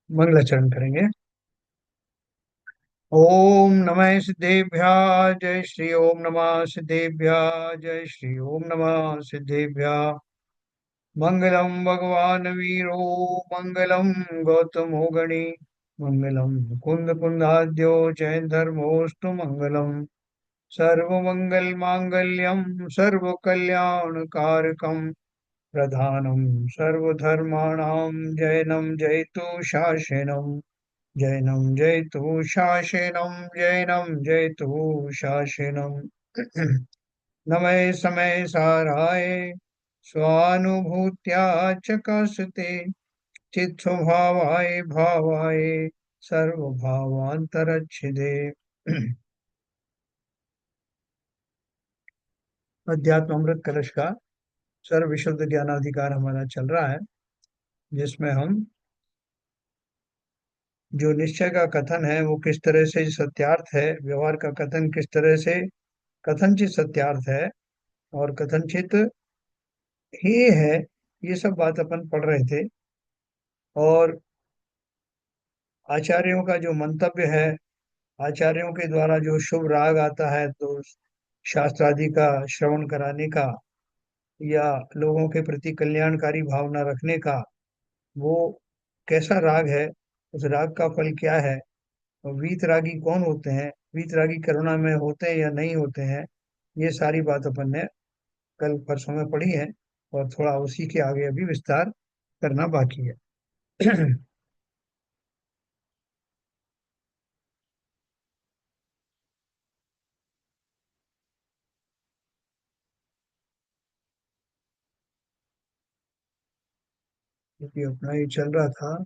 मंगलाचरण करेंगे। ओम नमः सिद्धेभ्यः जय श्री ओम नमः सिद्धेभ्यः जय श्री ओम नमः सिद्धेभ्यः। मंगलम भगवान वीरो मंगलम गौतमो गणी मंगलम कुंद कुंदाद्यो जैन धर्मोस्तु मंगलम सर्वमंगल मांगल्यम सर्व कल्याण कारकम प्रधानम सर्वधर्माणां जैनम जयतु शासनम जैनम जयतु शासनम जैनम जयतु शासनम। नमः समय साराय स्वानुभूत्या चकासते चित्स्वभावाय भावाय सर्वभावांतरच्छिदे। अध्यात्म अमृत कलश का सर्व विशुद्ध ज्ञानाधिकार हमारा चल रहा है, जिसमें हम जो निश्चय का कथन है वो किस तरह से सत्यार्थ है, व्यवहार का कथन किस तरह से कथनचित सत्यार्थ है और कथनचित ही है, ये सब बात अपन पढ़ रहे थे। और आचार्यों का जो मंतव्य है, आचार्यों के द्वारा जो शुभ राग आता है तो शास्त्र आदि का श्रवण कराने का या लोगों के प्रति कल्याणकारी भावना रखने का, वो कैसा राग है, उस राग का फल क्या है, और वीतरागी कौन होते हैं, वीतरागी करुणा में होते हैं या नहीं होते हैं, ये सारी बात अपन ने कल परसों में पढ़ी है। और थोड़ा उसी के आगे अभी विस्तार करना बाकी है। क्योंकि अपना ये चल रहा था।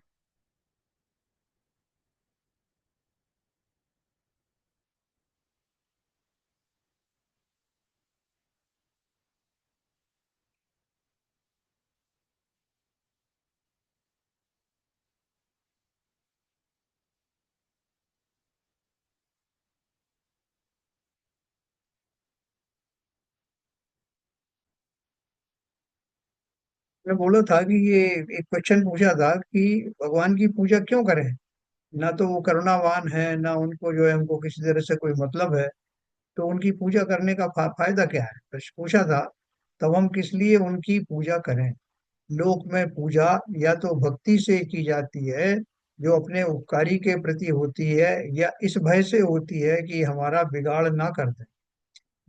मैं बोला था कि ये एक क्वेश्चन पूछा था कि भगवान की पूजा क्यों करें। ना तो वो करुणावान है, ना उनको जो है हमको किसी तरह से कोई मतलब है, तो उनकी पूजा करने का फायदा क्या है, प्रश्न पूछा था। तब हम किस लिए उनकी पूजा करें। लोक में पूजा या तो भक्ति से की जाती है, जो अपने उपकारी के प्रति होती है, या इस भय से होती है कि हमारा बिगाड़ ना कर दे।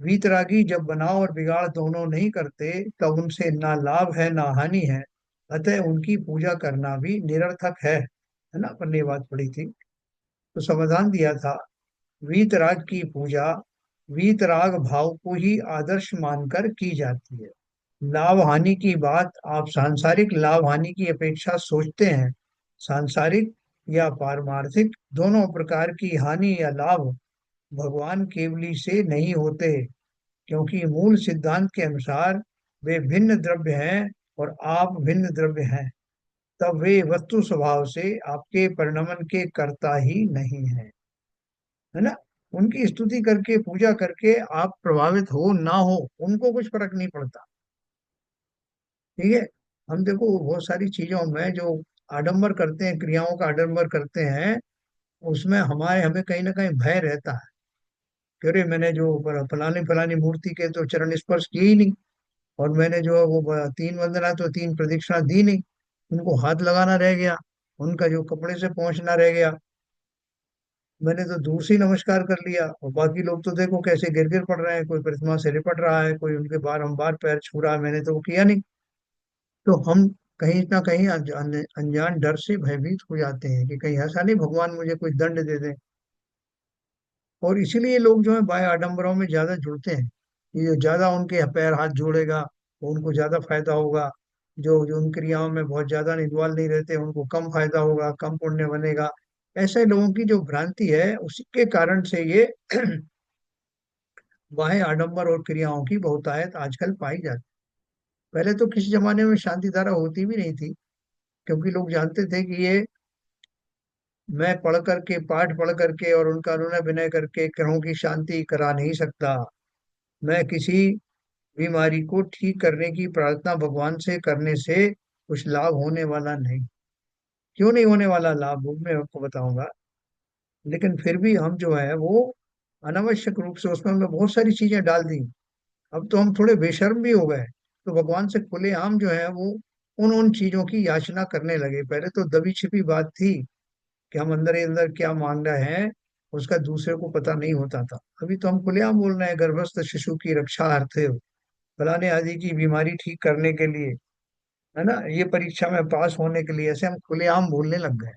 वीतरागी जब बनाव और बिगाड़ दोनों नहीं करते, तब उनसे ना लाभ है ना हानि है। अतः उनकी पूजा करना भी निरर्थक है ना, अपन ने ये बात पढ़ी थी। तो समाधान दिया था, वीतराग की पूजा वीतराग भाव को ही आदर्श मानकर की जाती है। लाभ हानि की बात आप सांसारिक लाभ हानि की अपेक्षा सोचते हैं। सांसारिक या पारमार्थिक दोनों प्रकार की हानि या लाभ भगवान केवली से नहीं होते, क्योंकि मूल सिद्धांत के अनुसार वे भिन्न द्रव्य हैं और आप भिन्न द्रव्य हैं। तब वे वस्तु स्वभाव से आपके परिणमन के कर्ता ही नहीं है, है ना। उनकी स्तुति करके पूजा करके आप प्रभावित हो ना हो, उनको कुछ फर्क नहीं पड़ता। ठीक है। हम देखो बहुत सारी चीजों में जो आडंबर करते हैं, क्रियाओं का आडंबर करते हैं, उसमें हमारे हमें कहीं ना कहीं भय रहता है कि अरे मैंने जो फलानी फलानी मूर्ति के तो चरण स्पर्श किए ही नहीं, और मैंने जो है वो तीन वंदना तो तीन प्रदक्षिणा दी नहीं, उनको हाथ लगाना रह गया, उनका जो कपड़े से पहुंचना रह गया, मैंने तो दूर से ही नमस्कार कर लिया, और बाकी लोग तो देखो कैसे गिर गिर पड़ रहे हैं, कोई प्रतिमा से लिपट रहा है, कोई उनके बारंबार पैर छू रहा है, मैंने तो वो किया नहीं। तो हम कहीं ना कहीं अनजान डर से भयभीत हो जाते हैं कि कहीं ऐसा नहीं भगवान मुझे कोई दंड दे दे। और इसीलिए लोग जो है बाह्य आडंबरों में ज्यादा जुड़ते हैं, कि जो ज्यादा उनके पैर हाथ जोड़ेगा वो उनको ज्यादा फायदा होगा। जो जो उन क्रियाओं में बहुत ज्यादा इन्वॉल्व नहीं रहते उनको कम फायदा होगा, कम पुण्य बनेगा। ऐसे लोगों की जो भ्रांति है, उसी के कारण से ये बाह्य आडंबर और क्रियाओं की बहुतायत आजकल पाई जाती है। पहले तो किसी जमाने में शांति धारा होती भी नहीं थी, क्योंकि लोग जानते थे कि ये मैं पढ़ करके पाठ पढ़ करके और उनका अनुनय विनय करके ग्रहों की शांति करा नहीं सकता। मैं किसी बीमारी को ठीक करने की प्रार्थना भगवान से करने से कुछ लाभ होने वाला नहीं। क्यों नहीं होने वाला लाभ, वो मैं आपको बताऊंगा। लेकिन फिर भी हम जो है वो अनावश्यक रूप से उसमें हमने बहुत सारी चीजें डाल दी। अब तो हम थोड़े बेशर्म भी हो गए, तो भगवान से खुलेआम जो है वो उन उन चीजों की याचना करने लगे। पहले तो दबी छिपी बात थी कि हम अंदर ही अंदर क्या मांग रहे हैं, उसका दूसरे को पता नहीं होता था। अभी तो हम खुलेआम बोल रहे हैं, गर्भस्थ शिशु की रक्षा अर्थ, फलाने आदि की बीमारी ठीक करने के लिए, है ना, ये परीक्षा में पास होने के लिए, ऐसे हम खुलेआम बोलने लग गए।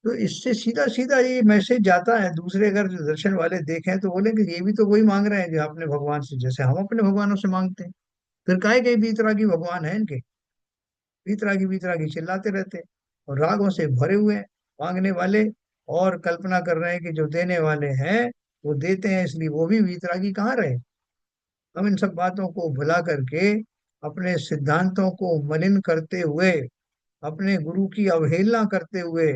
तो इससे सीधा सीधा ये मैसेज जाता है, दूसरे अगर जो दर्शन वाले देखें तो बोलेंगे ये भी तो वही मांग रहे हैं जो अपने भगवान से, जैसे हम अपने भगवानों से मांगते हैं। फिर काहे के बीतरागी भगवान है इनके, बीतरागी बीतरागी चिल्लाते रहते हैं, और रागों से भरे हुए हैं मांगने वाले, और कल्पना कर रहे हैं कि जो देने वाले हैं वो देते हैं, इसलिए वो भी बीतरागी कहाँ रहे। हम इन सब बातों को भुला करके, अपने सिद्धांतों को मलिन करते हुए, अपने गुरु की अवहेलना करते हुए,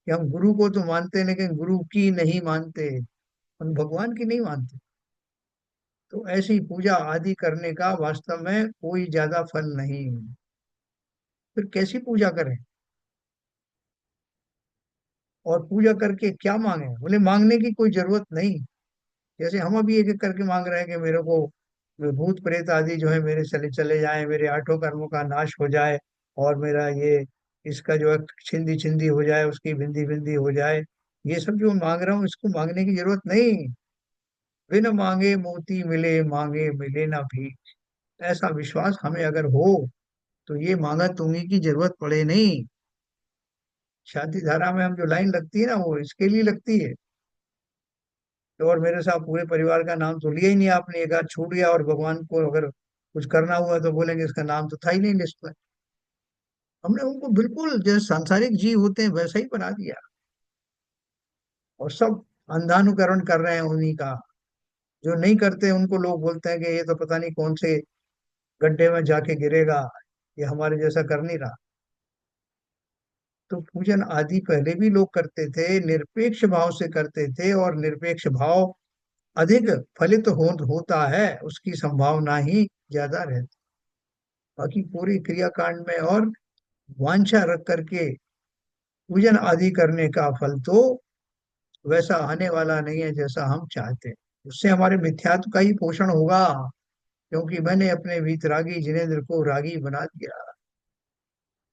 कि हम गुरु को तो मानते हैं लेकिन गुरु की नहीं मानते, हम भगवान की नहीं मानते, तो ऐसी पूजा आदि करने का वास्तव में कोई ज्यादा फल नहीं। फिर कैसी पूजा करें, और पूजा करके क्या मांगे? बोले मांगने की कोई जरूरत नहीं। जैसे हम अभी एक एक करके मांग रहे हैं कि मेरे को भूत प्रेत आदि जो है मेरे चले चले जाए, मेरे आठों कर्मों का नाश हो जाए, और मेरा ये इसका जो है छिंदी छिंदी हो जाए, उसकी बिंदी बिंदी हो जाए। ये सब जो मांग रहा हूँ इसको मांगने की जरूरत नहीं। बिन मांगे मोती मिले, मांगे मिले ना भी, ऐसा विश्वास हमें अगर हो तो ये मांगा तुंगी की जरूरत पड़े नहीं। शांति धारा में हम जो लाइन लगती है ना, वो इसके लिए लगती है। तो और मेरे साथ पूरे परिवार का नाम तो लिया ही नहीं आपने, एक आध छूट गया, और भगवान को अगर कुछ करना हुआ तो बोलेंगे इसका नाम तो था ही नहीं लिस्ट में। हमने उनको बिल्कुल जैसे सांसारिक जीव होते हैं वैसा ही बना दिया, और सब अंधानुकरण कर रहे हैं उन्हीं का। जो नहीं करते उनको लोग बोलते हैं कि ये तो पता नहीं कौन से गड्ढे में जाके गिरेगा, ये हमारे जैसा कर नहीं रहा। तो पूजन आदि पहले भी लोग करते थे, निरपेक्ष भाव से करते थे, और निरपेक्ष भाव अधिक फलित होता है, उसकी संभावना ही ज्यादा रहती। बाकी पूरी क्रियाकांड में और वांछा रख करके पूजन आदि करने का फल तो वैसा आने वाला नहीं है जैसा हम चाहते हैं। उससे हमारे मिथ्यात्व का ही पोषण होगा, क्योंकि मैंने अपने वीतरागी जिनेन्द्र को रागी बना दिया।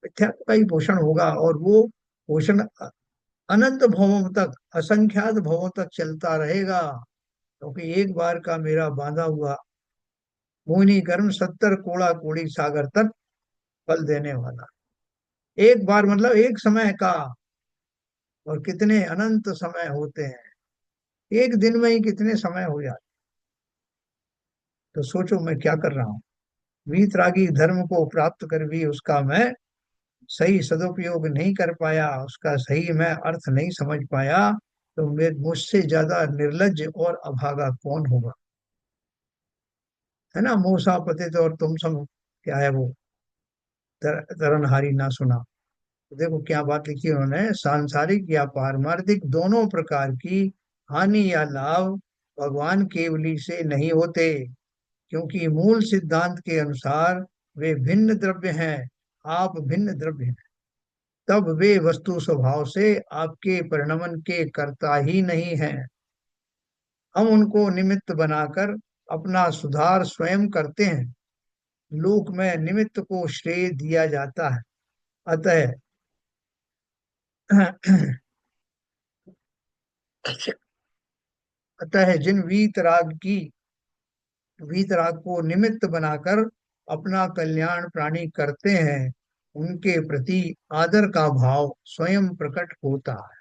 मिथ्यात्व का ही पोषण होगा, और वो पोषण अनंत भवों तक, असंख्यात भवों तक चलता रहेगा। क्योंकि एक बार का मेरा बांधा हुआ मोहिनी कर्म 70 कोड़ी सागर तक फल देने वाला। एक बार मतलब एक समय का, और कितने अनंत समय होते हैं, एक दिन में ही कितने समय हो जाते। तो सोचो मैं क्या कर रहा हूँ, वीतरागी धर्म को प्राप्त कर भी उसका मैं सही सदुपयोग नहीं कर पाया, उसका सही मैं अर्थ नहीं समझ पाया, तो मुझसे ज्यादा निर्लज्ज और अभागा कौन होगा। है ना, मूसा पतित और तुम सब, क्या है वो, तरनहारी ना सुना। तो देखो क्या बात लिखी उन्होंने, सांसारिक या पारमार्थिक दोनों प्रकार की हानि या लाभ भगवान केवली से नहीं होते, क्योंकि मूल सिद्धांत के अनुसार वे भिन्न द्रव्य हैं, आप भिन्न द्रव्य हैं। तब वे वस्तु स्वभाव से आपके परिणमन के कर्ता ही नहीं हैं। हम उनको निमित्त बनाकर अपना सुधार स्वयं करते हैं। लोक में निमित्त को श्रेय दिया जाता है। अतः अतः जिन वीतराग को निमित्त बनाकर अपना कल्याण प्राणी करते हैं, उनके प्रति आदर का भाव स्वयं प्रकट होता है।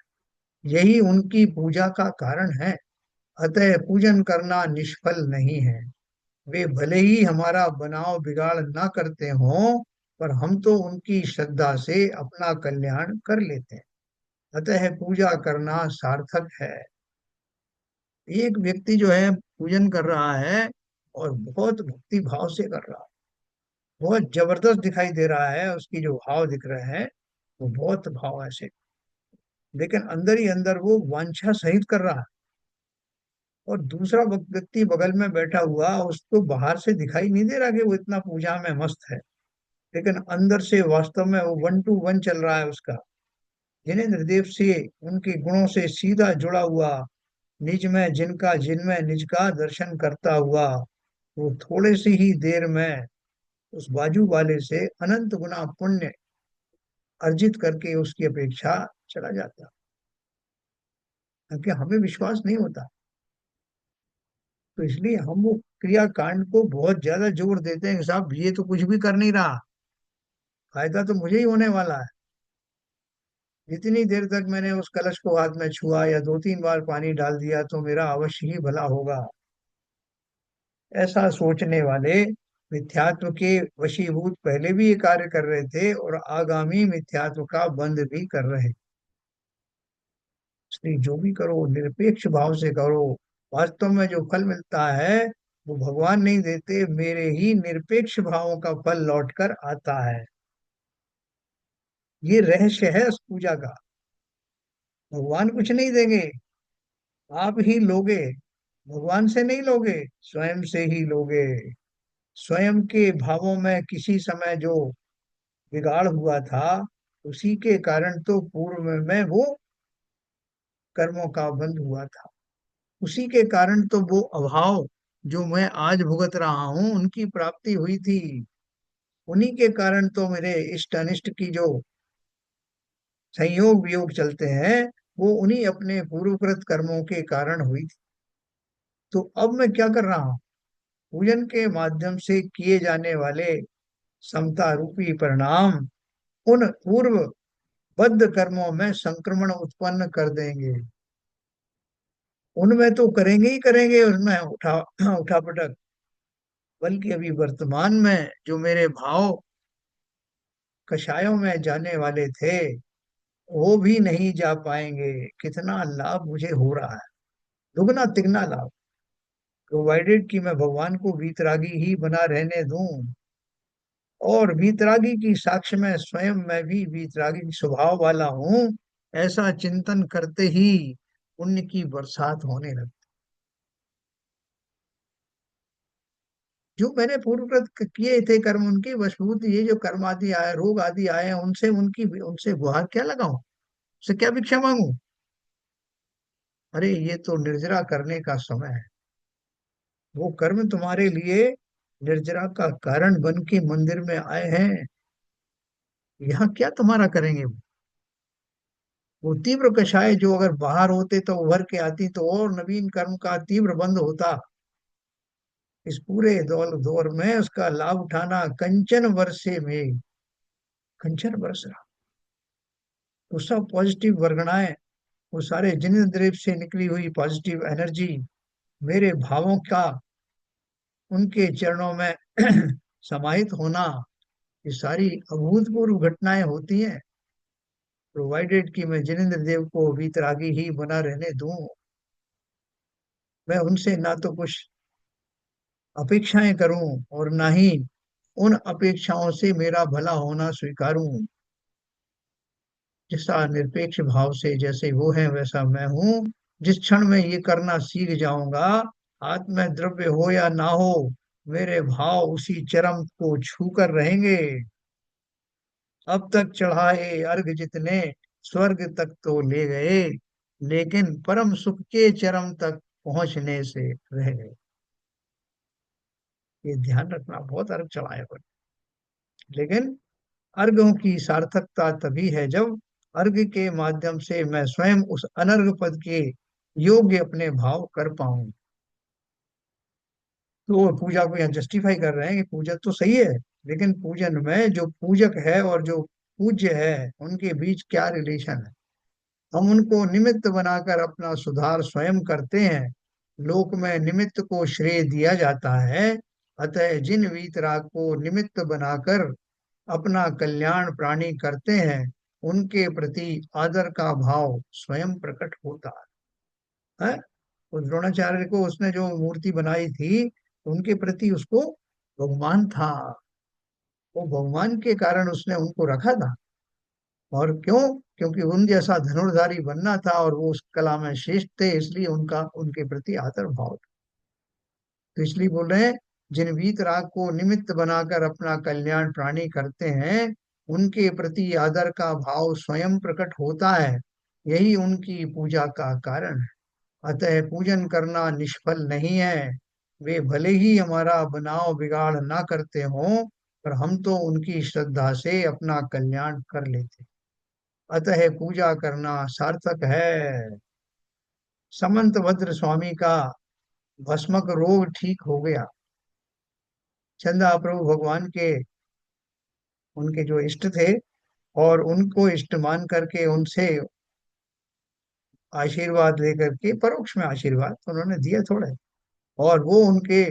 यही उनकी पूजा का कारण है। अतः पूजन करना निष्फल नहीं है। वे भले ही हमारा बनाव बिगाड़ ना करते हों, पर हम तो उनकी श्रद्धा से अपना कल्याण कर लेते हैं। अतः पूजा करना सार्थक है। एक व्यक्ति जो है पूजन कर रहा है, और बहुत भक्ति भाव से कर रहा है, बहुत जबरदस्त दिखाई दे रहा है, उसकी जो भाव दिख रहे हैं वो बहुत भाव ऐसे, लेकिन अंदर ही अंदर वो वांछा सहित कर रहा है। और दूसरा व्यक्ति बगल में बैठा हुआ, उसको बाहर से दिखाई नहीं दे रहा कि वो इतना पूजा में मस्त है, लेकिन अंदर से वास्तव में वो 1 to 1 चल रहा है उसका। जिनेंद्र देव से, उनके गुणों से सीधा जुड़ा हुआ, निज में जिनका जिनमें निज का दर्शन करता हुआ, वो थोड़े सी ही देर में उस बाजू वाले से अनंत गुना पुण्य अर्जित करके उसकी अपेक्षा चला जाता। क्योंकि हमें विश्वास नहीं होता, तो इसलिए हम वो क्रिया कांड को बहुत ज्यादा जोर देते हैं कि साहब ये तो कुछ भी कर नहीं रहा, फायदा तो मुझे ही होने वाला है। जितनी देर तक मैंने उस कलश को हाथ में छुआ या 2 3 बार पानी डाल दिया तो मेरा अवश्य ही भला होगा। ऐसा सोचने वाले मिथ्यात्व के वशीभूत पहले भी ये कार्य कर रहे थे और आगामी मिथ्यात्व का बंध भी कर रहे। इसलिए जो भी करो निरपेक्ष भाव से करो। वास्तव में जो फल मिलता है वो भगवान नहीं देते, मेरे ही निरपेक्ष भावों का फल लौट कर आता है। ये रहस्य है उस पूजा का। भगवान कुछ नहीं देंगे, आप ही लोगे। भगवान से नहीं लोगे, स्वयं से ही लोगे। स्वयं के भावों में किसी समय जो बिगाड़ हुआ था, उसी के कारण तो पूर्व में वो कर्मों का बंध हुआ था। उसी के कारण तो वो अभाव जो मैं आज भुगत रहा हूं उनकी प्राप्ति हुई थी। उन्हीं के कारण तो मेरे इष्ट अनिष्ट की जो संयोग वियोग चलते हैं, वो उन्हीं अपने पूर्वकृत कर्मों के कारण हुई थी। तो अब मैं क्या कर रहा हूँ? पूजन के माध्यम से किए जाने वाले समता रूपी परिणाम उन पूर्व बद्ध कर्मों में संक्रमण उत्पन्न कर देंगे। उनमें तो करेंगे ही करेंगे, उसमें उठा उठापटक। बल्कि अभी वर्तमान में जो मेरे भाव कषायों में जाने वाले थे, वो भी नहीं जा पाएंगे। कितना लाभ मुझे हो रहा है, दुगना तिगना लाभ। प्रोवाइडेड कि मैं भगवान को वीतरागी ही बना रहने दूं, और वीतरागी की साक्ष्य में स्वयं मैं भी वीतरागी स्वभाव वाला हूं, ऐसा चिंतन करते ही पुण्य की बरसात होने लगती। जो मैंने पूर्वकृत किए थे कर्म, उनके वशभूत ये जो कर्म आदि आए, रोग आदि आए हैं, उनसे उनसे गुहार क्या लगाऊं? उससे क्या भिक्षा मांगू? अरे ये तो निर्जरा करने का समय है। वो कर्म तुम्हारे लिए निर्जरा का कारण बन के मंदिर में आए हैं। यहाँ क्या तुम्हारा करेंगे वो तीव्र कषाय जो अगर बाहर होते तो उभर के आती तो और नवीन कर्म का तीव्र बंध होता। इस पूरे दौर दौर में उसका लाभ उठाना कंचन वर्षे में कंचन वर्ष रहा। वो सब पॉजिटिव वर्गणाएं, वो सारे जिनेंद्रिय से निकली हुई पॉजिटिव एनर्जी, मेरे भावों का उनके चरणों में समाहित होना, ये सारी अभूतपूर्व घटनाएं होती हैं। प्रोवाइडेड कि मैं जिनेंद्र देव को वीतरागी ही बना रहने दूं। मैं उनसे ना तो कुछ अपेक्षाएं करूं और ना ही उन अपेक्षाओं से मेरा भला होना स्वीकारूं। जैसा निरपेक्ष भाव से जैसे वो है वैसा मैं हूं। जिस क्षण में ये करना सीख जाऊंगा, आत्म द्रव्य हो या ना हो, मेरे भाव उसी चरम को छूकर रहेंगे। अब तक चढ़ाए अर्घ जितने स्वर्ग तक तो ले गए, लेकिन परम सुख के चरम तक पहुंचने से रह गए। ये ध्यान रखना, बहुत अर्घ चढ़ाए पर, लेकिन अर्घों की सार्थकता तभी है जब अर्घ के माध्यम से मैं स्वयं उस अनर्घ पद के योग्य अपने भाव कर पाऊं। तो वो पूजा को यहाँ जस्टिफाई कर रहे हैं कि पूजा तो सही है, लेकिन पूजन में जो पूजक है और जो पूज्य है उनके बीच क्या रिलेशन है। हम उनको निमित्त बनाकर अपना सुधार स्वयं करते हैं। लोक में निमित्त को श्रेय दिया जाता है। अतः जिन वीतराग को निमित्त बनाकर अपना कल्याण प्राणी करते हैं, उनके प्रति आदर का भाव स्वयं प्रकट होता है। उस द्रोणाचार्य को उसने जो मूर्ति बनाई थी, उनके प्रति उसको भगवान था। वो भगवान के कारण उसने उनको रखा था। और क्यों? क्योंकि उन जैसा धनुर्धारी बनना था और वो उस कला में श्रेष्ठ थे, इसलिए उनका उनके प्रति आदर भाव था। तो इसलिए बोल रहे हैं जिन वीतराग को निमित्त बनाकर अपना कल्याण प्राणी करते हैं, उनके प्रति आदर का भाव स्वयं प्रकट होता है। यही उनकी पूजा का कारण है। अतः पूजन करना निष्फल नहीं है। वे भले ही हमारा बनाव बिगाड़ ना करते हों, पर हम तो उनकी श्रद्धा से अपना कल्याण कर लेते। अतः पूजा करना सार्थक है। समंत भद्र स्वामी का भस्मक रोग ठीक हो गया। चंदा प्रभु भगवान के उनके जो इष्ट थे, और उनको इष्ट मान करके उनसे आशीर्वाद लेकर के, परोक्ष में आशीर्वाद तो उन्होंने दिया थोड़ा है, और वो उनके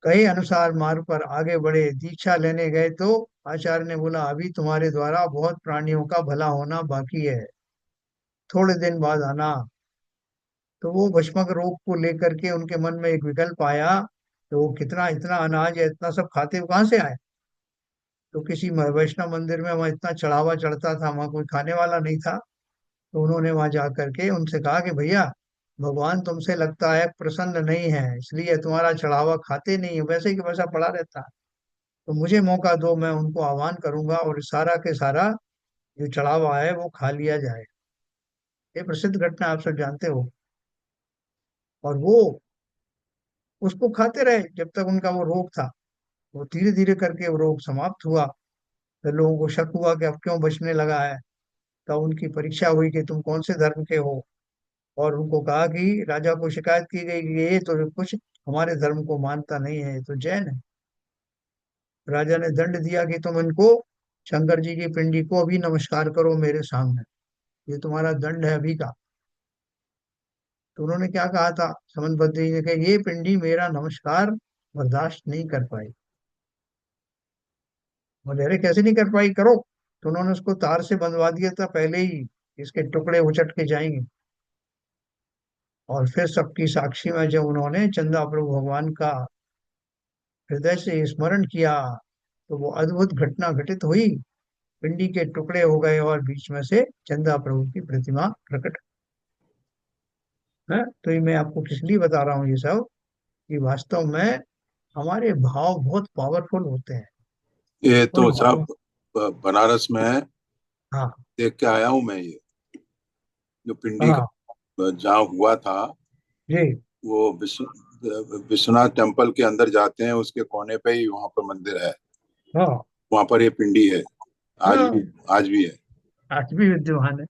कहे अनुसार मार्ग पर आगे बढ़े। दीक्षा लेने गए तो आचार्य ने बोला, अभी तुम्हारे द्वारा बहुत प्राणियों का भला होना बाकी है, थोड़े दिन बाद आना। तो वो भस्मक रोग को लेकर के उनके मन में एक विकल्प आया, तो वो कितना इतना अनाज है, इतना सब खाते हुए कहाँ से आए। तो किसी वैष्णव मंदिर में वहाँ इतना चढ़ावा चढ़ता था, वहाँ कोई खाने वाला नहीं था। तो उन्होंने वहां जा करके उनसे कहा कि भैया, भगवान तुमसे लगता है प्रसन्न नहीं है, इसलिए तुम्हारा चढ़ावा खाते नहीं है, वैसे कि वैसा पड़ा रहता है। तो मुझे मौका दो, मैं उनको आह्वान करूंगा और सारा के सारा जो चढ़ावा है वो खा लिया जाए। ये प्रसिद्ध घटना आप सब जानते हो। और वो उसको खाते रहे जब तक उनका वो रोग था। वो धीरे धीरे करके वो रोग समाप्त हुआ। फिर लोगों को शक हुआ कि अब क्यों बचने लगा है। तब उनकी परीक्षा हुई कि तुम कौन से धर्म के हो। और उनको कहा कि राजा को शिकायत की गई कि ये तो कुछ हमारे धर्म को मानता नहीं है, ये तो जैन है। राजा ने दंड दिया कि तुम इनको, शंकर जी की पिंडी को अभी नमस्कार करो मेरे सामने, ये तुम्हारा दंड है अभी का। तो उन्होंने क्या कहा था, समन बद्री ने कहा, ये पिंडी मेरा नमस्कार बर्दाश्त नहीं कर पाई। बोले, अरे कैसे नहीं कर पाई, करो। तो उन्होंने उसको तार से बंधवा दिया था पहले ही, इसके टुकड़े उचट के जाएंगे। और फिर सबकी साक्षी में जब उन्होंने चंदा प्रभु भगवान का हृदय से स्मरण किया, तो वो अद्भुत घटना घटित हुई। पिंडी के टुकड़े हो गए और बीच में से चंदा प्रभु की प्रतिमा प्रकट है। तो ये मैं आपको किस लिए बता रहा हूँ ये सब, कि वास्तव में हमारे भाव बहुत पावरफुल होते हैं। ये उन तो भावों। साहब बनारस में हाँ। देख के आया हूँ मैं, ये जो पिंडी हाँ। का जहाँ हुआ था, जी। वो विश्वनाथ टेम्पल के अंदर जाते हैं, उसके कोने पे ही वहां पर मंदिर है। हाँ। वहां पर ये पिंडी है, आज हाँ। भी, आज भी है। आज भी विद्यमान है।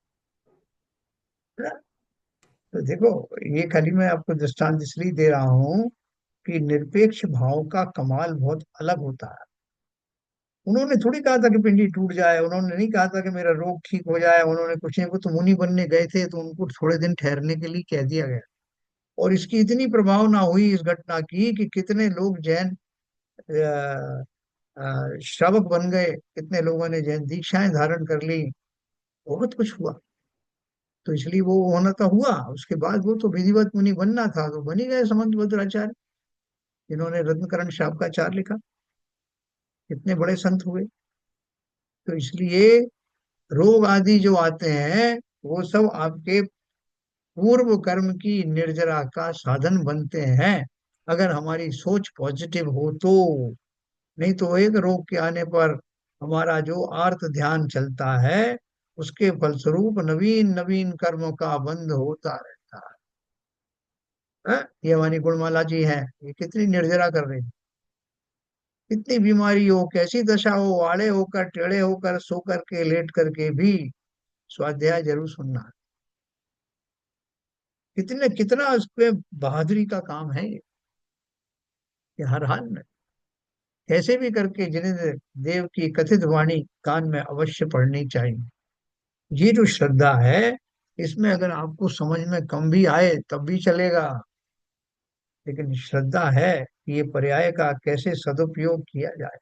तो देखो, ये खाली मैं आपको दृष्टांत इसलिए दे रहा हूँ कि निरपेक्ष भाव का कमाल बहुत अलग होता है। उन्होंने थोड़ी कहा था कि पिंडी टूट जाए, उन्होंने नहीं कहा था कि मेरा रोग ठीक हो जाए, उन्होंने कुछ नहीं, वो तो मुनि बनने गए थे तो उनको थोड़े दिन ठहरने के लिए कह दिया गया। और इसकी इतनी प्रभावना हुई इस घटना की कि कितने लोग जैन श्रावक बन गए, कितने लोगों ने जैन दीक्षाएं धारण कर ली, बहुत कुछ हुआ। तो इसलिए वो होना तो हुआ, उसके बाद वो तो विधिवत मुनि बनना था तो बन ही गए समंत भद्राचार्य, जिन्होंने रत्नकरण शाब्दाचार्य लिखा। कितने बड़े संत हुए। तो इसलिए रोग आदि जो आते हैं, वो सब आपके पूर्व कर्म की निर्जरा का साधन बनते हैं, अगर हमारी सोच पॉजिटिव हो तो। नहीं तो एक रोग के आने पर हमारा जो आर्त ध्यान चलता है, उसके फलस्वरूप नवीन नवीन कर्मों का बंध होता रहता है। ये हमारी गुणमाला जी हैं, ये कितनी निर्जरा कर रही हैं। कितनी बीमारी हो, कैसी दशा हो, आड़े होकर टेढ़े होकर सो करके लेट करके भी स्वाध्याय जरूर सुनना है। कितने कितना उसपे बहादुरी का काम है ये, कि हर हाल में कैसे भी करके जिन्हें देव की कथित वाणी कान में अवश्य पढ़नी चाहिए। ये जो श्रद्धा है, इसमें अगर आपको समझ में कम भी आए तब भी चलेगा, लेकिन श्रद्धा है कि ये पर्याय का कैसे सदुपयोग किया जाए।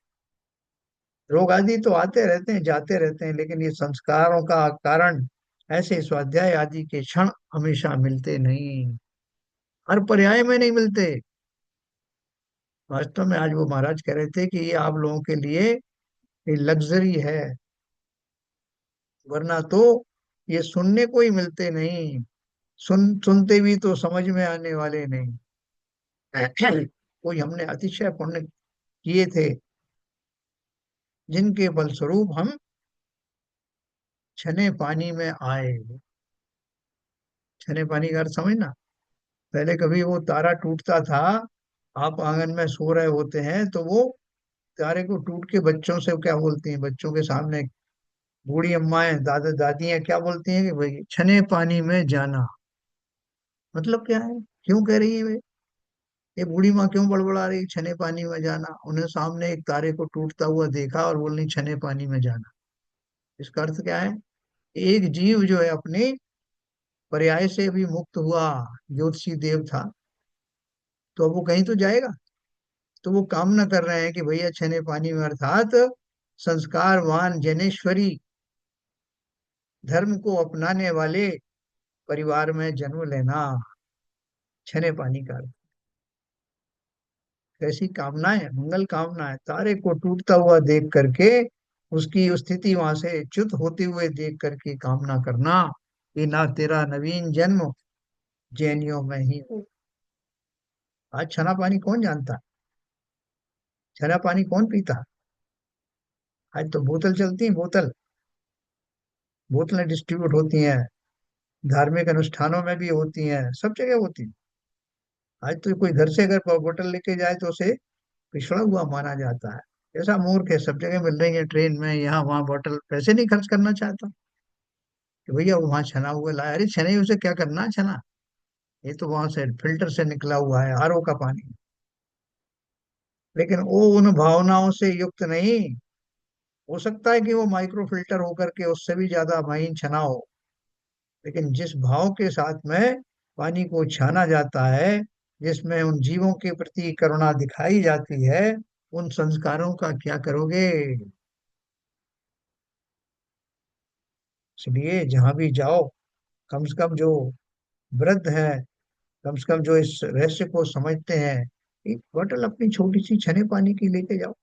रोग आदि तो आते रहते हैं जाते रहते हैं, लेकिन ये संस्कारों का कारण ऐसे स्वाध्याय आदि के क्षण हमेशा मिलते नहीं, हर पर्याय में नहीं मिलते। वास्तव में आज वो महाराज कह रहे थे कि ये आप लोगों के लिए ये लग्जरी है, वरना तो ये सुनने को ही मिलते नहीं। सुनते भी तो समझ में आने वाले नहीं। कोई हमने अतिशय पुण्य किए थे, जिनके फलस्वरूप हम छने पानी में आए। छने पानी का अर्थ समझना। पहले कभी वो तारा टूटता था, आप आंगन में सो रहे होते हैं तो वो तारे को टूट के बच्चों से क्या बोलती हैं, बच्चों के सामने बूढ़ी अम्माएं, दादा दादियां क्या बोलती हैं कि भाई छने पानी में जाना। मतलब क्या है, क्यों कह रही है वे, ये बूढ़ी माँ क्यों बड़बड़ा रही छने पानी में जाना? उन्हें सामने एक तारे को टूटता हुआ देखा और बोलनी छने पानी में जाना। इसका अर्थ क्या है? एक जीव जो है अपने पर्याय से भी मुक्त हुआ, ज्योतिषी देव था, तो अब वो कहीं तो जाएगा। तो वो कामना कर रहे हैं कि भैया छने पानी में, अर्थात संस्कारवान जनेश्वरी धर्म को अपनाने वाले परिवार में जन्म लेना, छने पानी का अर्थ। कैसी कामनाएं, मंगल कामनाएं, तारे को टूटता हुआ देख करके उसकी स्थिति वहां से च्युत होते हुए देख करके कामना करना कि ना तेरा नवीन जन्म जैनियों में ही हो। आज छना पानी कौन जानता है? छना पानी कौन पीता है? आज तो बोतल चलती है, बोतल, बोतलें डिस्ट्रीब्यूट होती हैं, धार्मिक अनुष्ठानों में भी होती हैं, सब जगह होती हैं। आज तो कोई घर से अगर बोतल लेके जाए तो उसे पिछड़ा हुआ माना जाता है। ऐसा मूर्ख है, सब जगह मिल रही है, ट्रेन में यहाँ वहाँ बोतल, पैसे नहीं खर्च करना चाहता कि भैया वो वहां छना हुआ लाया। अरे छने उसे क्या करना है छना, ये तो वहां से फिल्टर से निकला हुआ है, आरओ का पानी। लेकिन वो उन भावनाओं से युक्त नहीं। हो सकता है कि वो माइक्रो फिल्टर होकर के उससे भी ज्यादा महीन छना हो, लेकिन जिस भाव के साथ में पानी को छाना जाता है, जिसमें उन जीवों के प्रति करुणा दिखाई जाती है, उन संस्कारों का क्या करोगे? इसलिए जहां भी जाओ, कम से कम जो वृद्ध है, कम से कम जो इस रहस्य को समझते हैं, एक बोतल अपनी छोटी सी छने पानी की लेके जाओ।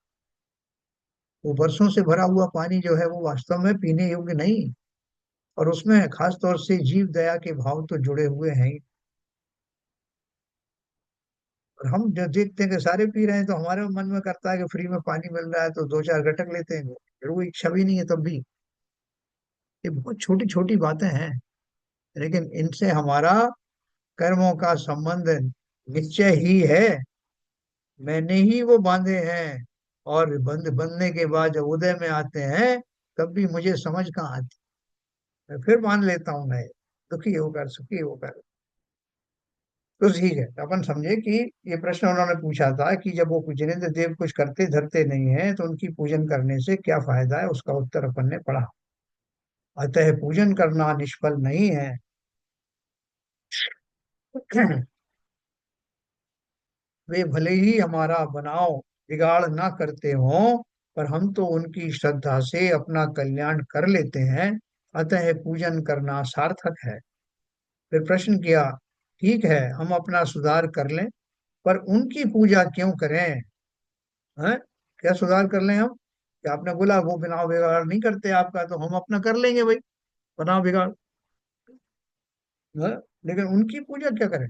वो बरसों से भरा हुआ पानी जो है वो वास्तव में पीने योग्य नहीं, और उसमें खास तौर से जीव दया के भाव तो जुड़े हुए हैं ही। और हम जो देखते हैं कि सारे पी रहे हैं तो हमारे मन में करता है कि फ्री में पानी मिल रहा है तो दो चार घटक लेते हैं, फिर वो इच्छा भी नहीं है तब भी। ये बहुत छोटी छोटी बातें हैं, लेकिन इनसे हमारा कर्मों का संबंध निश्चय ही है। मैंने ही वो बांधे हैं, और बंधने के बाद जब उदय में आते हैं तब भी मुझे समझ कहाँ आती, मैं फिर बांध लेता हूँ नए, दुखी होकर सुखी होकर। तो ठीक है, तो अपन समझे कि ये प्रश्न उन्होंने पूछा था कि जब वो जिनेंद्र देव कुछ करते धरते नहीं है तो उनकी पूजन करने से क्या फायदा है, उसका उत्तर अपन ने पढ़ा। अतः पूजन करना निष्फल नहीं है। वे भले ही हमारा बनाव बिगाड़ ना करते हों, पर हम तो उनकी श्रद्धा से अपना कल्याण कर लेते हैं, अतः पूजन करना सार्थक है। फिर प्रश्न किया, ठीक है हम अपना सुधार कर लें, पर उनकी पूजा क्यों करें? हैं, क्या सुधार कर लें हम? कि आपने बोला वो बनाव बिगाड़ नहीं करते आपका, तो हम अपना कर लेंगे भाई, बनाव बिगाड़। हैं? लेकिन उनकी पूजा क्या करें?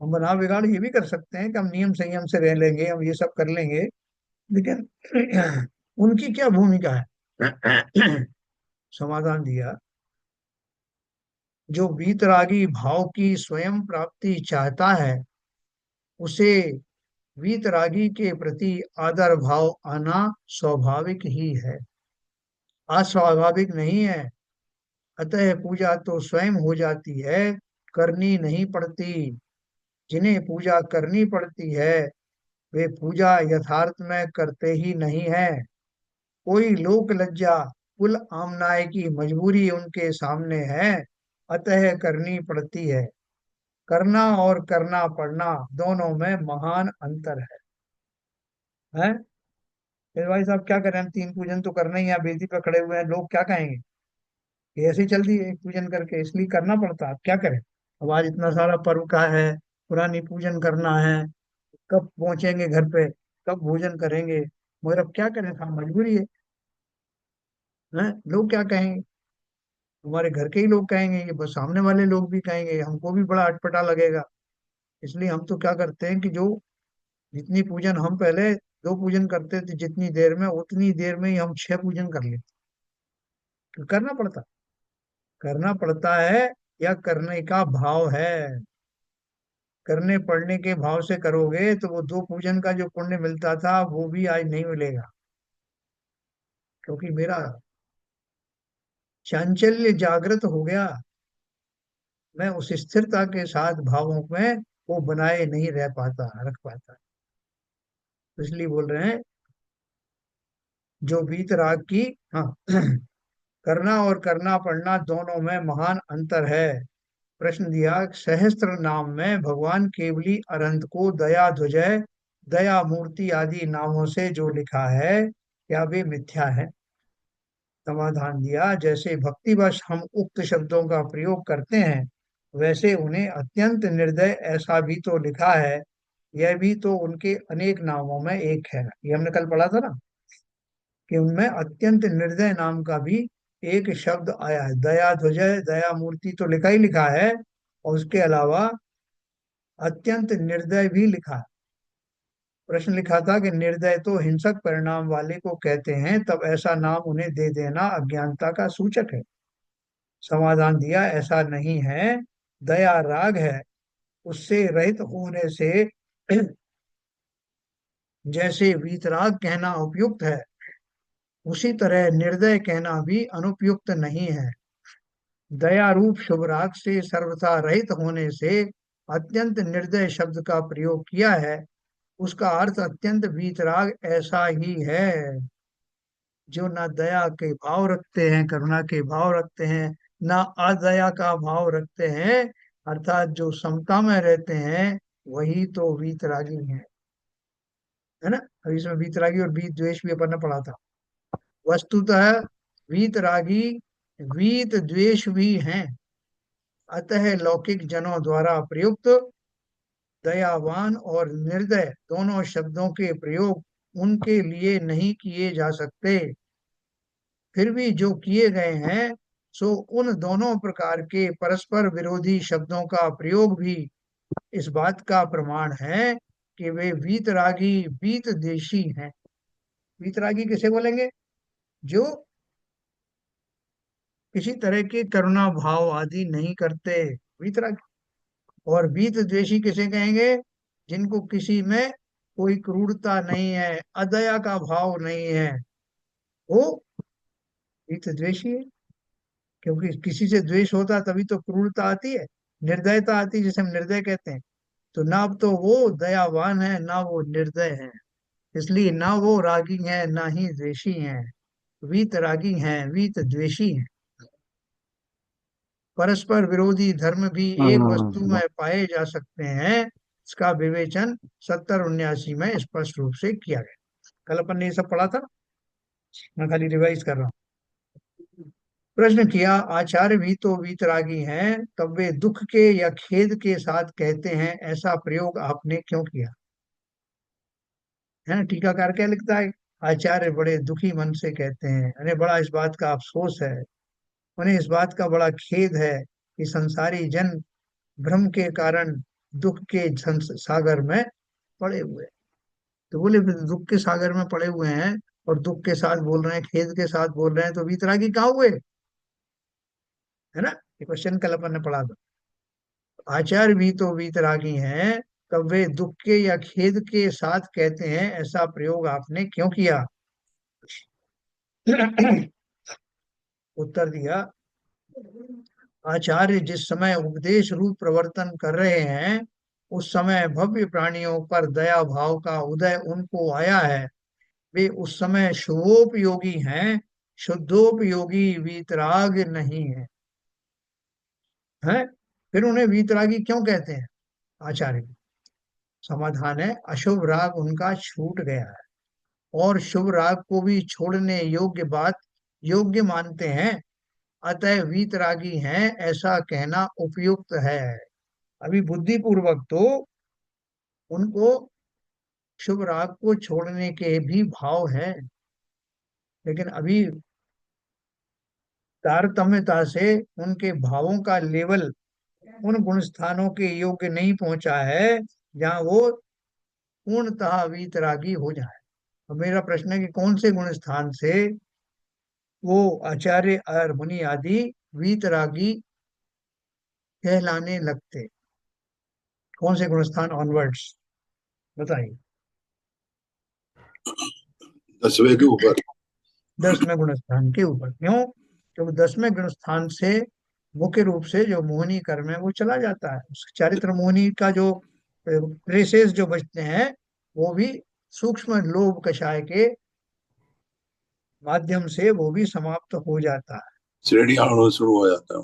हम बनाव बिगाड़ ये भी कर सकते हैं कि हम नियम संयम से रह लेंगे, हम ये सब कर लेंगे, लेकिन उनकी क्या भूमिका है? समाधान दिया, जो वीतरागी भाव की स्वयं प्राप्ति चाहता है, उसे वीतरागी के प्रति आदर भाव आना स्वाभाविक ही है, अस्वाभाविक नहीं है। अतः पूजा तो स्वयं हो जाती है, करनी नहीं पड़ती। जिन्हें पूजा करनी पड़ती है वे पूजा यथार्थ में करते ही नहीं है। कोई लोक लज्जा, कुल आमनाए की मजबूरी उनके सामने है, अतः करनी पड़ती है। करना और करना पड़ना दोनों में महान अंतर है। फिर भाई साहब क्या करें, हम तीन पूजन तो करना ही है, बेदी पे खड़े हुए हैं, लोग क्या कहेंगे? ये ऐसे ही चल दिए एक पूजन करके, इसलिए करना पड़ता है, अब क्या करें? अब आज इतना सारा पर्व का है, पुरानी पूजन करना है, कब पहुंचेंगे घर पे, कब भोजन करेंगे, मगर अब क्या करें, साहब मजबूरी है। लोग क्या कहेंगे? हमारे घर के ही लोग कहेंगे, ये बस सामने वाले लोग भी कहेंगे, हमको भी बड़ा अटपटा लगेगा। इसलिए हम तो क्या करते हैं कि जो जितनी पूजन हम पहले दो पूजन करते थे जितनी देर में, उतनी देर में ही हम छह पूजन कर लेते। तो करना पड़ता है, या करने का भाव है। करने पड़ने के भाव से करोगे तो वो दो पूजन का जो पुण्य मिलता था वो भी आज नहीं मिलेगा, क्योंकि मेरा चांचल्य जागृत हो गया। मैं उस स्थिरता के साथ भावों में वो बनाए नहीं रह पाता, रख पाता। तो इसलिए बोल रहे हैं जो वीतराग की, हाँ, करना और करना पड़ना दोनों में महान अंतर है। प्रश्न दिया, सहस्त्र नाम में भगवान केवली अनंत को दया ध्वजय, दया मूर्ति आदि नामों से जो लिखा है, क्या वे मिथ्या है? समाधान दिया, जैसे भक्तिवश हम उक्त शब्दों का प्रयोग करते हैं, वैसे उन्हें अत्यंत निर्दय ऐसा भी तो लिखा है। यह भी तो उनके अनेक नामों में एक है। ये हमने कल पढ़ा था ना, कि उनमें अत्यंत निर्दय नाम का भी एक शब्द आया है। दया ध्वजय, दया मूर्ति तो लिखा ही लिखा है, और उसके अलावा अत्यंत निर्दय भी लिखा है। प्रश्न लिखा था कि निर्दय तो हिंसक परिणाम वाले को कहते हैं, तब ऐसा नाम उन्हें दे देना अज्ञानता का सूचक है। समाधान दिया, ऐसा नहीं है। दया राग है, उससे रहित होने से जैसे वीतराग कहना उपयुक्त है, उसी तरह निर्दय कहना भी अनुपयुक्त नहीं है। दया रूप शुभ राग से सर्वथा रहित होने से अत्यंत निर्दय शब्द का प्रयोग किया है। उसका अर्थ अत्यंत वीतराग ऐसा ही है, जो न दया के भाव रखते हैं, करुणा के भाव रखते हैं, न अदया का भाव रखते हैं, अर्थात जो समता में रहते हैं वही तो वीतरागी हैं। है ना? अभी इसमें वीतरागी और वीत द्वेष भी अपन ने पढ़ा था। वस्तुतः वीतरागी वीत द्वेष भी हैं। अतः लौकिक जनों द्वारा प्रयुक्त दयावान और निर्दय दोनों शब्दों के प्रयोग उनके लिए नहीं किए जा सकते। फिर भी जो किए गए हैं, सो उन दोनों प्रकार के परस्पर विरोधी शब्दों का प्रयोग भी इस बात का प्रमाण है कि वे वीतरागी वीत देशी हैं। वीतरागी किसे बोलेंगे? जो किसी तरह के करुणा भाव आदि नहीं करते, वीतरागी। और वीत द्वेषी किसे कहेंगे? जिनको किसी में कोई क्रूरता नहीं है, अदया का भाव नहीं है, वो वीत द्वेषी है। क्योंकि किसी से द्वेष होता तभी तो क्रूरता आती है, निर्दयता आती है, जिसे हम निर्दय कहते हैं। तो ना अब तो वो दयावान है, ना वो निर्दय है। इसलिए ना वो रागी है, ना ही द्वेषी है। वीत रागी हैं, वीत द्वेषी हैं। परस्पर विरोधी धर्म भी एक वस्तु हम्म। में पाए जा सकते हैं। इसका विवेचन 70-79 में स्पष्ट रूप से किया गया। कल अपन ने ये सब पढ़ा था, मैं खाली रिवाइज कर रहा हूँ। प्रश्न किया, आचार्य भी तो वीतरागी हैं, तब वे दुख के या खेद के साथ कहते हैं, ऐसा प्रयोग आपने क्यों किया? है ना? टीकाकार क्या लिखता है? आचार्य बड़े दुखी मन से कहते हैं, उन्हें बड़ा इस बात का अफसोस है, उन्हें इस बात का बड़ा खेद है कि संसारी जन भ्रम के कारण दुख के सागर में पड़े हुए हैं। तो बोले दुख के सागर में पड़े हुए हैं और दुख के साथ बोल रहे हैं, खेद के साथ बोल रहे हैं, तो वीतरागी कहाँ हुए? है ना? ये क्वेश्चन कल अपन ने पढ़ा था। आचार्य भी तो वीतरागी हैं, तब वे दुख के या खेद के साथ कहते हैं, ऐसा प्रयोग आपने क्यों किया? उत्तर दिया, आचार्य जिस समय उपदेश रूप प्रवर्तन कर रहे हैं, उस समय भव्य प्राणियों पर दया भाव का उदय उनको आया है। वे उस समय शुभोपयोगी हैं, शुद्धोपयोगी वीतराग नहीं है। हैं? फिर उन्हें वीतरागी क्यों कहते हैं आचार्य? समाधान है, अशुभ राग उनका छूट गया है, और शुभ राग को भी छोड़ने योग्य बात योग्य मानते हैं। अतः वीतरागी हैं ऐसा कहना उपयुक्त है। अभी बुद्धिपूर्वक तो उनको शुभ राग को छोड़ने के भी भाव है, लेकिन अभी तारतम्यता से उनके भावों का लेवल उन गुण स्थानों के योग्य नहीं पहुंचा है, जहाँ वो पूर्णतः वीतरागी हो जाए। अब मेरा प्रश्न है कि कौन से गुण स्थान से वो आचार्य और मुनि आदि वीतरागी कहलाने लगते? कौन से गुण स्थान ऑनवर्ड्स, बताइए। 10वें के ऊपर। 10वें गुण स्थान के ऊपर, क्यों? क्योंकि 10वें गुण स्थान से मुख्य रूप से जो मोहनी कर्म है वो चला जाता है। उस चारित्र मोहनी का जो ट्रेसेस जो बचते हैं, वो भी सूक्ष्म लोभ कषाय के माध्यम से वो भी समाप्त हो जाता श्रेणी आरणों शुरू हो जाता है।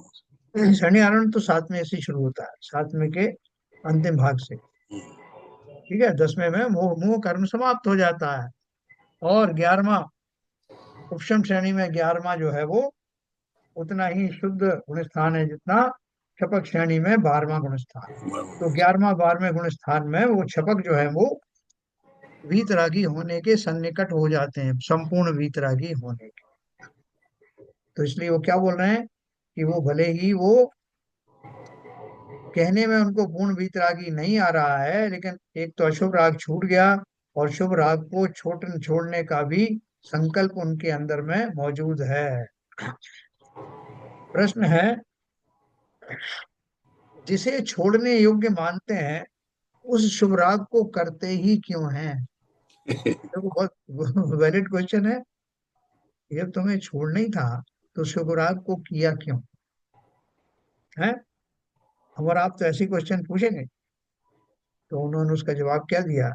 है। शनि आरण तो 7वें से शुरू होता है, 7वें के अंतिम भाग से। ठीक है, 10वें में मोह मोह कर्म समाप्त हो जाता है। और 11वां, उपशम श्रेणी में 11वां जो है वो उतना ही शुद्ध गुण स्थान है जितना छपक श्रेणी में 12वां गुण स्थान। तो 11वां 12वें गुण स्थान में वो छपक जो है वो वीतरागी होने के सन्निकट हो जाते हैं, संपूर्ण वीतरागी होने के। तो इसलिए वो क्या बोल रहे हैं कि वो भले ही वो कहने में उनको पूर्ण वीतरागी नहीं आ रहा है, लेकिन एक तो अशुभ राग छूट गया, और शुभ राग को छोड़ने का भी संकल्प उनके अंदर में मौजूद है। प्रश्न है, जिसे छोड़ने योग्य मानते हैं उस शुभ राग को करते ही क्यों हैं? देखो, बहुत वैलिड क्वेश्चन है। जब तुम्हें छोड़ना ही था तो शुभ राग को किया क्यों है? और आप तो ऐसी क्वेश्चन पूछेंगे। तो उन्होंने उसका जवाब क्या दिया?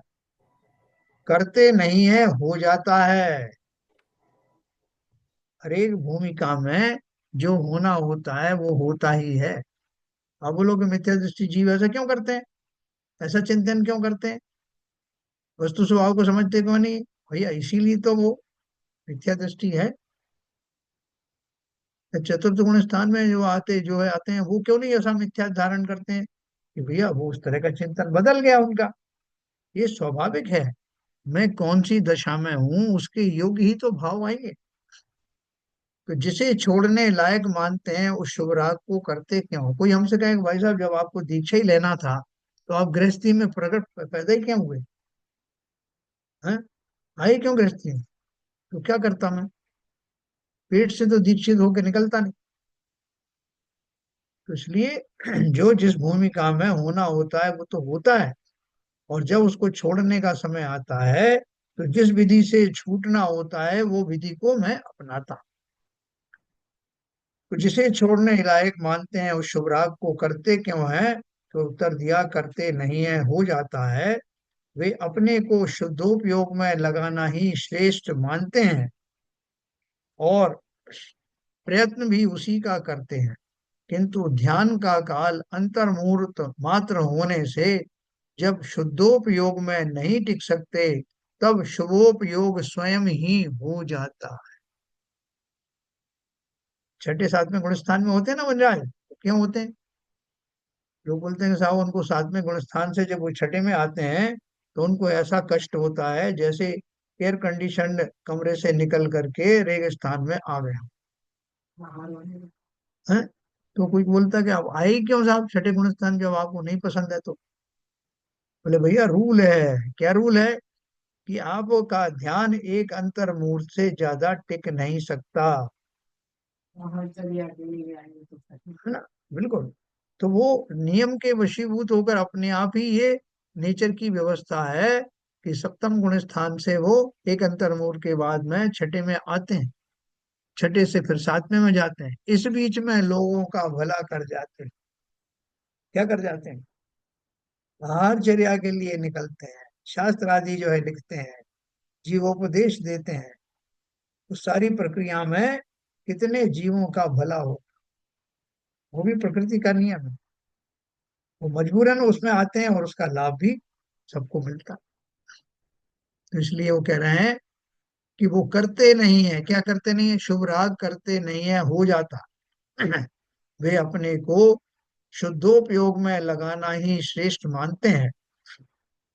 करते नहीं है, हो जाता है। हर एक भूमिका में जो होना होता है वो होता ही है। अब वो लोग मिथ्या दृष्टि जीव ऐसा क्यों करते हैं? ऐसा चिंतन क्यों करते हैं? वस्तु स्वभाव को समझते क्यों नहीं? भैया इसीलिए तो वो मिथ्या दृष्टि है। तो चतुर्थ गुण स्थान में जो है आते हैं, वो क्यों नहीं ऐसा मिथ्या धारण करते हैं कि भैया वो उस तरह का चिंतन बदल गया उनका। ये स्वाभाविक है। मैं कौन सी दशा में हूं उसके योग्य ही तो भाव आएंगे। तो जिसे छोड़ने लायक मानते हैं उस शुभ राग को करते क्यों हो? कोई हमसे कहे कि भाई साहब जब आपको दीक्षा ही लेना था तो आप गृहस्थी में प्रकट पैदा ही क्यों हुए हैं? आए क्यों गृहस्थी में? तो क्या करता मैं? पेट से तो दीक्षित होकर निकलता नहीं। तो इसलिए जो जिस भूमिका में होना होता है वो तो होता है, और जब उसको छोड़ने का समय आता है तो जिस विधि से छूटना होता है वो विधि को मैं अपनाता। तो जिसे छोड़ने लायक मानते हैं उस शुभ राग को करते क्यों है? तो उत्तर दिया, करते नहीं है, हो जाता है। वे अपने को शुद्धोपयोग में लगाना ही श्रेष्ठ मानते हैं, और प्रयत्न भी उसी का करते हैं। किंतु ध्यान का काल अंतर्मुहूर्त मात्र होने से जब शुद्धोपयोग में नहीं टिक सकते, तब शुभोपयोग स्वयं ही हो जाता है। छठे सातवें गुण स्थान में होते हैं ना वनराज, तो क्यों होते हैं? लोग बोलते हैं कि साहब उनको सातवें गुण स्थान से जब वो छठे में आते हैं तो उनको ऐसा कष्ट होता है जैसे एयर कंडीशनड कमरे से निकल करके रेगिस्तान में आ गए हैं। तो कोई बोलता है कि आप आए ही क्यों साहब छठे गुण स्थान जब आपको नहीं पसंद है तो? बोले भैया रूल है। क्या रूल है? कि आपका ध्यान एक अंतर मूर्त से ज्यादा टिक नहीं सकता, है ना? बिल्कुल। तो वो नियम के वशीभूत होकर अपने आप ही ये नेचर की व्यवस्था है कि सप्तम गुण स्थान से वो एक अंतर्मूल के बाद में छठे में आते हैं, छठे से फिर सातवें में जाते हैं। इस बीच में लोगों का भला कर जाते हैं। क्या कर जाते हैं? आहारचर्या के लिए निकलते हैं, शास्त्र आदि जो है लिखते हैं, जीवोपदेश देते हैं। उस सारी प्रक्रिया में कितने जीवों का भला हो, वो भी प्रकृति का नियम है। वो मजबूरन उसमें आते हैं और उसका लाभ भी सबको मिलता है। तो इसलिए वो कह रहे हैं कि वो करते नहीं है। क्या करते नहीं है? शुभ राग करते नहीं है, हो जाता। वे अपने को शुद्धोपयोग में लगाना ही श्रेष्ठ मानते हैं,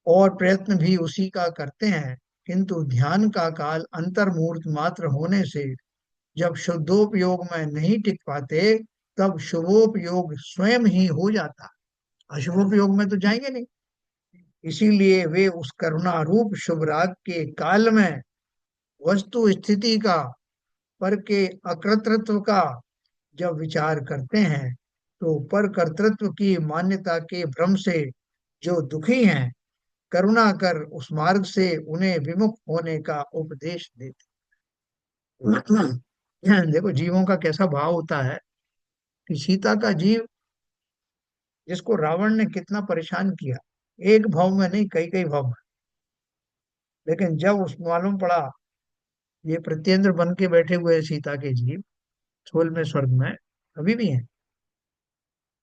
और प्रयत्न भी उसी का करते हैं। किंतु ध्यान का काल अंतर्मूर्त मात्र होने से जब शुद्धोपयोग में नहीं टिक पाते, तब शुभोपयोग स्वयं ही हो जाता। अशुभोपयोग में तो जाएंगे नहीं। इसीलिए वे उस करुणा रूप शुभ राग के काल में वस्तु स्थिति का, पर के अकर्तृत्व का जब विचार करते हैं, तो पर कर्तृत्व की मान्यता के भ्रम से जो दुखी हैं, करुणा कर उस मार्ग से उन्हें विमुख होने का उपदेश देते। देखो जीवों का कैसा भाव होता है कि सीता का जीव, जिसको रावण ने कितना परेशान किया, एक भाव में नहीं कई कई भाव में, लेकिन जब उस मालूम पड़ा ये प्रत्येंद्र बन के बैठे हुए हैं सीता के जीव, सोल में स्वर्ग में अभी भी हैं,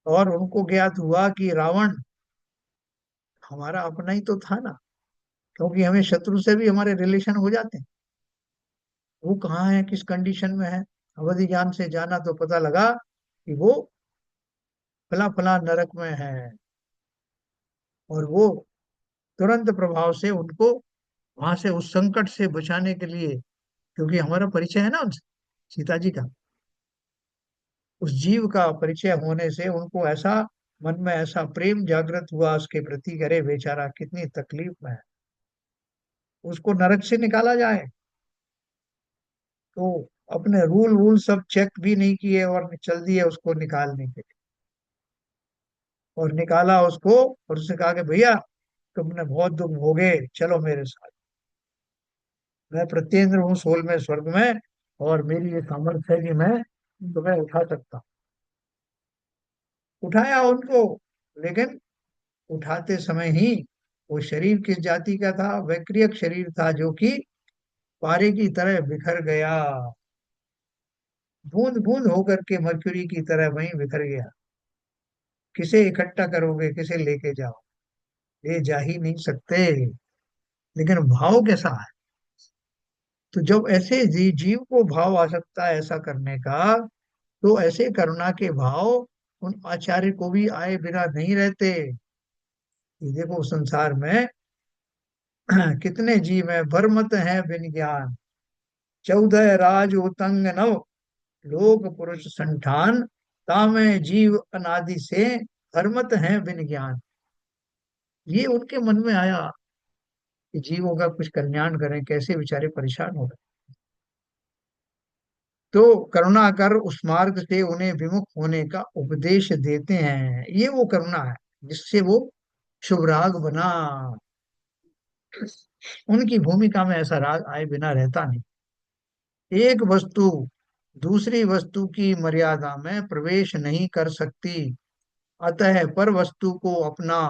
और उनको ज्ञात हुआ कि रावण हमारा अपना ही तो था ना, क्योंकि हमें शत्रु से भी हमारे रिलेशन हो जाते हैं। वो कहाँ है, किस कंडीशन में है, अवधि ज्ञान से जाना तो पता लगा कि वो फला फला नरक में है। और वो तुरंत प्रभाव से उनको वहां से उस संकट से बचाने के लिए, क्योंकि हमारा परिचय है ना उनसे, सीता जी का, उस जीव का परिचय होने से उनको ऐसा मन में ऐसा प्रेम जागृत हुआ उसके प्रति, करे बेचारा कितनी तकलीफ में है, उसको नरक से निकाला जाए। तो अपने रूल वूल सब चेक भी नहीं किए और चल दिए उसको निकालने के लिए, और निकाला उसको, और उससे कहा कि भैया तुमने बहुत दुख भोगे, चलो मेरे साथ, मैं प्रत्येंद्र हूँ सोल में स्वर्ग में, और मेरी ये सामर्थ्य है कि मैं तुम्हें उठा सकता हूँ। उठाया उनको, लेकिन उठाते समय ही वो शरीर किस जाति का था, वैक्रियक शरीर था, जो कि पारे की तरह बिखर गया, बूंद बूंद होकर के मरक्यूरी की तरह वहीं बिखर गया। किसे इकट्ठा करोगे, किसे लेके जाओ, ले जा ही नहीं सकते। लेकिन भाव कैसा है, तो जब ऐसे जीव को भाव आ सकता है ऐसा करने का, तो ऐसे करुणा के भाव उन आचार्य को भी आए बिना नहीं रहते। ये देखो संसार में कितने जीव हैं, भरमत हैं बिन ज्ञान, 14 राज उतंग नव, लोक पुरुष संठान, तामे जीव अनादि से भरमत हैं बिन ज्ञान। ये उनके मन में आया कि जीवों का कुछ कल्याण करें, कैसे बेचारे परेशान हो रहे। तो करुणा कर उस मार्ग से उन्हें विमुख होने का उपदेश देते हैं, ये वो करुणा है जिससे वो शुभ राग बना। उनकी भूमिका में ऐसा राग आए बिना रहता नहीं। एक वस्तु दूसरी वस्तु की मर्यादा में प्रवेश नहीं कर सकती, अतः पर वस्तु को अपना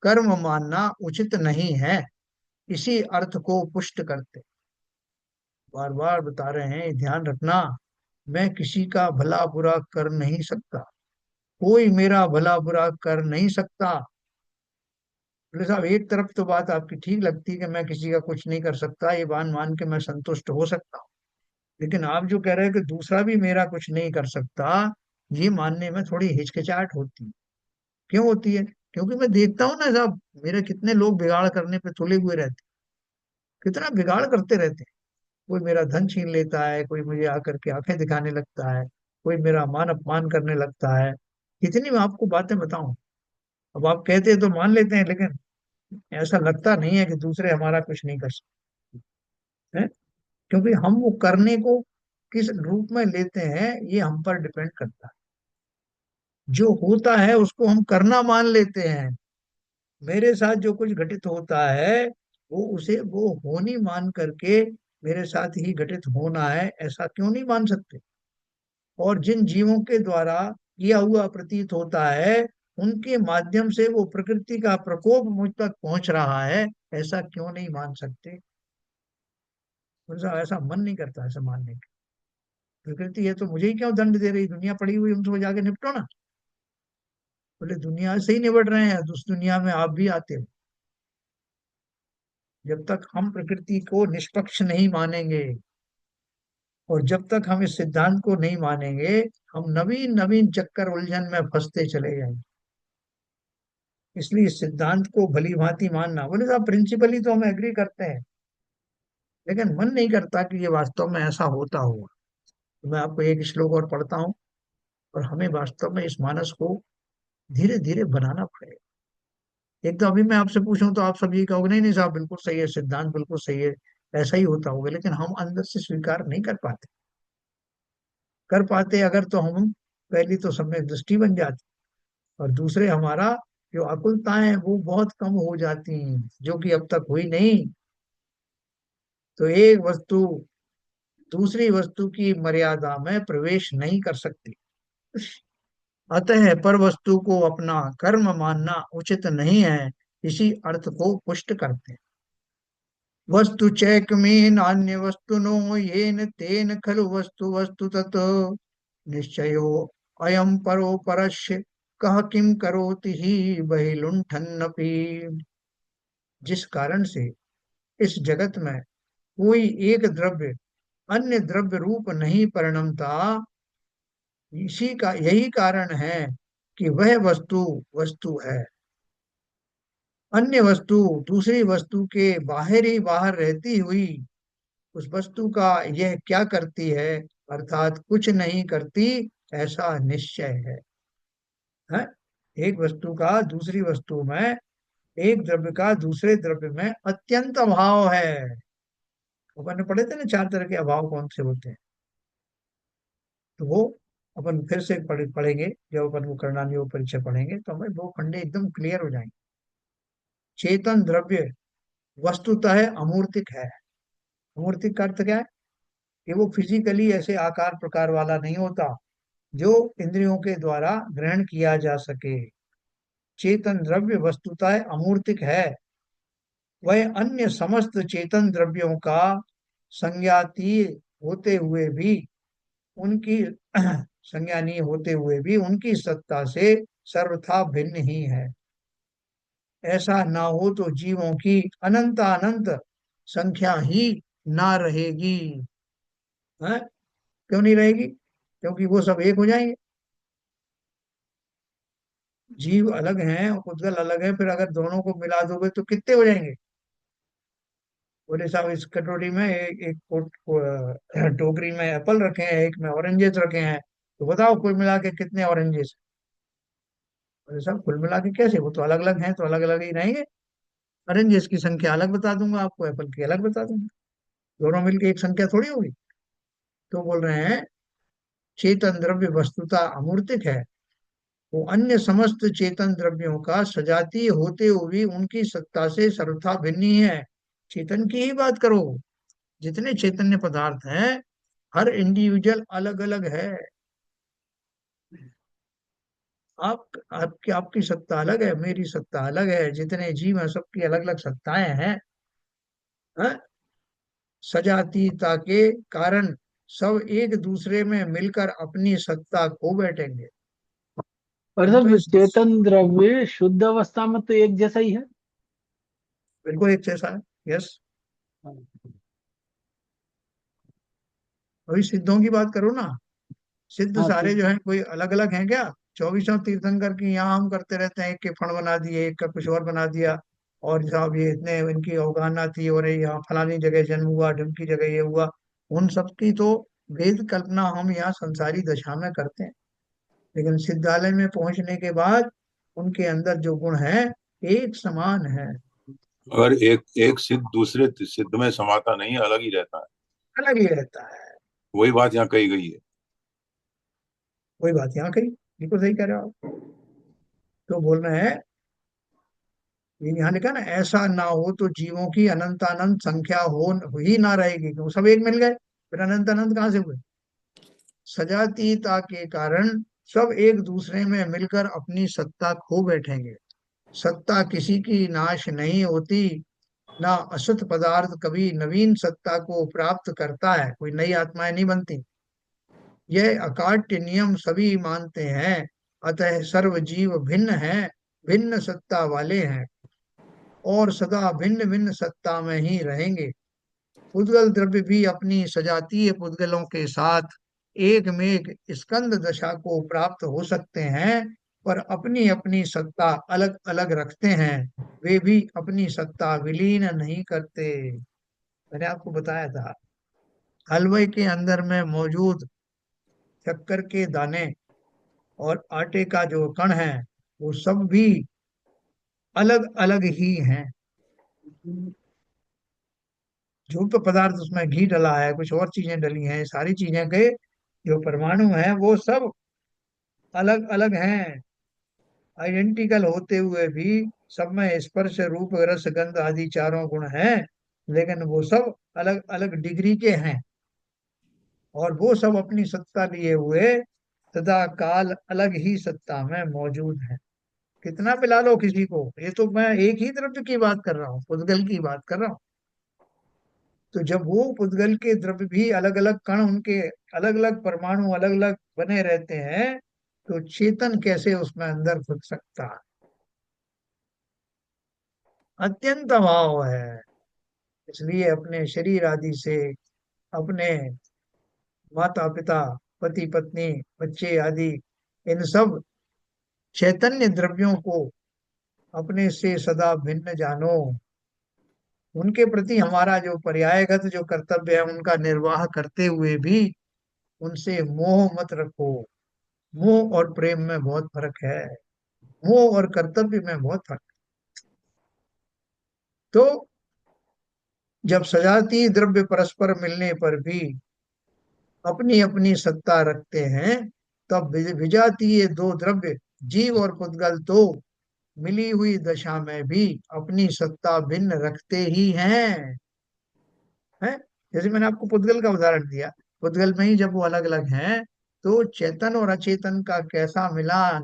कर्म मानना उचित नहीं है, इसी अर्थ को पुष्ट करते। बार बार बता रहे हैं, ध्यान रखना, मैं किसी का भला बुरा कर नहीं सकता, कोई मेरा भला बुरा कर नहीं सकता। बोले साहब एक तरफ तो बात आपकी ठीक लगती है कि मैं किसी का कुछ नहीं कर सकता, ये मान मान के मैं संतुष्ट हो सकता हूँ, लेकिन आप जो कह रहे हैं कि दूसरा भी मेरा कुछ नहीं कर सकता, ये मानने में थोड़ी हिचकिचाहट होती है। क्यों होती है? क्योंकि मैं देखता हूँ ना साहब, मेरे कितने लोग बिगाड़ करने पे तुले हुए रहते हैं, कितना बिगाड़ करते रहते हैं। कोई मेरा धन छीन लेता है, कोई मुझे आकर के आंखें दिखाने लगता है, कोई मेरा मान अपमान करने लगता है। कितनी मैं आपको बातें बताऊं। अब आप कहते हैं तो मान लेते हैं, लेकिन ऐसा लगता नहीं है कि दूसरे हमारा कुछ नहीं कर सकते हैं, क्योंकि हम वो करने को किस रूप में लेते हैं ये हम पर डिपेंड करता है। जो होता है उसको हम करना मान लेते हैं। मेरे साथ जो कुछ घटित होता है, वो उसे वो होनी मान करके मेरे साथ ही घटित होना है, ऐसा क्यों नहीं मान सकते? और जिन जीवों के द्वारा किया हुआ प्रतीत होता है, उनके माध्यम से वो प्रकृति का प्रकोप मुझ तक पहुंच रहा है, ऐसा क्यों नहीं मान सकते? ऐसा मन नहीं करता ऐसा मानने का। प्रकृति है तो मुझे ही क्यों दंड दे रही, दुनिया पड़ी हुई उनसे जाके निपटो ना। बोले दुनिया से ही निपट रहे हैं तो उस दुनिया में आप भी आते हो। जब तक हम प्रकृति को निष्पक्ष नहीं मानेंगे, और जब तक हम इस सिद्धांत को नहीं मानेंगे, हम नवीन नवीन चक्कर उलझन में फंसते चले जाएंगे। इसलिए इस सिद्धांत को भली भांति मानना, बोले साहब प्रिंसिपली तो हम एग्री करते हैं, लेकिन मन नहीं करता कि ये वास्तव में ऐसा होता होगा। तो मैं आपको एक श्लोक और पढ़ता हूँ, और हमें वास्तव में इस मानस को धीरे धीरे बनाना पड़ेगा। एक तो अभी मैं आपसे पूछूं तो आप सब ये कहोगे नहीं नहीं साहब बिल्कुल सही है, सिद्धांत बिल्कुल सही है, ऐसा ही होता होगा, लेकिन हम अंदर से स्वीकार नहीं कर पाते। कर पाते अगर तो हम, पहली तो सम्यक दृष्टि बन जाती, और दूसरे हमारा जो अकुलताएं हैं वो बहुत कम हो जाती हैं, जो कि अब तक हुई नहीं। तो एक वस्तु दूसरी वस्तु की मर्यादा में प्रवेश नहीं कर सकती, अतः पर वस्तु को अपना कर्म मानना उचित नहीं है, इसी अर्थ को पुष्ट करते हैं। वस्तु चैकमेन नान्य वस्तुनो येन तेन खलु वस्तु वस्तु तत् निश्चयो अयम परो परस्य कह किम करोति ही बहिलुंठन्नपि। जिस कारण से इस जगत में कोई एक द्रव्य अन्य द्रव्य रूप नहीं परिणमता, इसी का यही कारण है कि वह वस्तु वस्तु है। अन्य वस्तु दूसरी वस्तु के बाहर ही बाहर रहती हुई उस वस्तु का यह क्या करती है, अर्थात कुछ नहीं करती, ऐसा निश्चय है? एक वस्तु का दूसरी वस्तु में, एक द्रव्य का दूसरे द्रव्य में अत्यंत अभाव है। अपन ने पढ़े थे ना चार तरह के अभाव कौन से होते हैं, तो वो अपन फिर से पढ़ेंगे, जब अपन को करणानी योग परीक्षा पढ़ेंगे तो हमें वो फंडे एकदम क्लियर हो जाएंगे। चेतन द्रव्य वस्तुतः अमूर्तिक है। अमूर्तिक का अर्थ क्या है? कि वो फिजिकली ऐसे आकार प्रकार वाला नहीं होता जो इंद्रियों के द्वारा ग्रहण किया जा सके। चेतन द्रव्य वस्तुतः अमूर्तिक है। वह अन्य समस्त चेतन द्रव्यों का संज्ञातीय होते हुए भी उनकी संज्ञानीय होते हुए भी उनकी सत्ता से सर्वथा भिन्न ही है। ऐसा ना हो तो जीवों की अनंत अनंत संख्या ही ना रहेगी। है? क्यों नहीं रहेगी? क्योंकि वो सब एक हो जाएंगे। जीव अलग हैं और उद्गल अलग है, फिर अगर दोनों को मिला दोगे तो कितने हो जाएंगे? बोले साहब इस कटोरी में टोकरी में एप्पल रखे हैं, एक में ऑरेंजेस रखे हैं, तो बताओ कुल मिला के कितने ऑरेंजेस? बोले साहब कुल मिला के कैसे, वो तो अलग अलग हैं, तो अलग अलग ही रहेंगे। ऑरेंजेस की संख्या अलग बता दूंगा आपको, एप्पल की अलग बता दूंगा, दोनों मिलके एक संख्या थोड़ी होगी। तो बोल रहे हैं चेतन द्रव्य वस्तुता अमूर्तिक है। वो अन्य समस्त चेतन द्रव्यों का सजातीय होते हुए भी उनकी सत्ता से सर्वथा भिन्न ही है। चेतन की ही बात करो, जितने चैतन्य पदार्थ हैं हर इंडिविजुअल अलग अलग है। आपकी आपकी सत्ता अलग है, मेरी सत्ता अलग है, जितने जीव हैं सबकी अलग अलग सत्ताएं हैं। हैं? सजातीयता के कारण सब एक दूसरे में मिलकर अपनी सत्ता खो बैठेंगे। और हम तो सब इस चेतन द्रव्य शुद्ध अवस्था में तो एक जैसा ही है। बिल्कुल एक जैसा है। यस। अभी सिद्धों की बात करो ना, सिद्ध हाँ सारे सिद्ध। जो हैं कोई अलग अलग हैं क्या? चौबीसों तीर्थंकर की यहाँ हम करते रहते हैं, एक के फण बना दिए, एक का कुछ और बना दिया, और साहब ये इतने इनकी अवगाहना थी, और ये यहाँ फलानी जगह जन्म हुआ, ढिमकी जगह ये हुआ। उन सब की तो वेद कल्पना हम यहाँ संसारी दशा में करते हैं, लेकिन सिद्धालय में पहुंचने के बाद उनके अंदर जो गुण है एक समान है। अगर एक एक सिद्ध दूसरे सिद्ध में समाता नहीं, अलग ही रहता है। अलग ही रहता है। वही बात यहाँ कही गई है। वही बात यहाँ कही, बिल्कुल सही कह रहे हो आप। तो बोल रहे हैं, ये यहाँ लिखा ना, ऐसा ना हो तो जीवों की अनंत अनंत संख्या हो ही ना रहेगी, तो सब एक मिल गए, फिर अनंत अनंत कहाँ से हुए? सजातीयता के कारण सब एक दूसरे में मिलकर अपनी सत्ता खो बैठेंगे। सत्ता किसी की नाश नहीं होती, ना असत पदार्थ कभी नवीन सत्ता को प्राप्त करता है, कोई नई आत्माएं नहीं बनती। यह अकाट्य नियम सभी मानते हैं, अतः सर्व जीव भिन्न हैं, भिन्न सत्ता वाले हैं, और सदा भिन्न भिन्न सत्ता में ही रहेंगे। पुद्गल द्रव्य भी अपनी सजातीय पुद्गलों के साथ एक मेघ स्कंद दशा को प्राप्त हो सकते हैं, पर अपनी अपनी सत्ता अलग अलग रखते हैं। वे भी अपनी सत्ता विलीन नहीं करते। मैंने आपको बताया था, हलवे के अंदर में मौजूद शक्कर के दाने और आटे का जो कण है, वो सब भी अलग अलग ही हैं। जो तो पदार्थ, उसमें घी डला है, कुछ और चीजें डली हैं, सारी चीजें के जो परमाणु हैं वो सब अलग अलग हैं, आइडेंटिकल होते हुए भी सब में स्पर्श रूप रस गंध आदि चारों गुण हैं, लेकिन वो सब अलग अलग डिग्री के हैं। और वो सब अपनी सत्ता लिए हुए सदा काल अलग ही सत्ता में मौजूद है। कितना मिला लो किसी को, ये तो मैं एक ही द्रव्य की बात कर रहा हूँ, पुद्गल की बात कर रहा हूँ। तो जब वो पुद्गल के द्रव्य भी अलग अलग कण, उनके अलग अलग परमाणु अलग अलग बने रहते हैं, तो चेतन कैसे उसमें अंदर घुस सकता है? अत्यंत अभाव है। इसलिए अपने शरीर आदि से, अपने माता पिता, पति पत्नी, बच्चे आदि, इन सब चैतन्य द्रव्यों को अपने से सदा भिन्न जानो। उनके प्रति हमारा जो पर्यायगत जो कर्तव्य है, उनका निर्वाह करते हुए भी उनसे मोह मत रखो। मोह और प्रेम में बहुत फर्क है, मोह और कर्तव्य में बहुत फर्क। तो जब सजातीय द्रव्य परस्पर मिलने पर भी अपनी अपनी सत्ता रखते हैं, तब विजातीय दो द्रव्य, जीव और पुद्गल, तो मिली हुई दशा में भी अपनी सत्ता भिन्न रखते ही हैं। है, जैसे मैंने आपको पुद्गल का उदाहरण दिया, पुद्गल में ही जब वो अलग अलग हैं, तो चेतन और अचेतन का कैसा मिलान,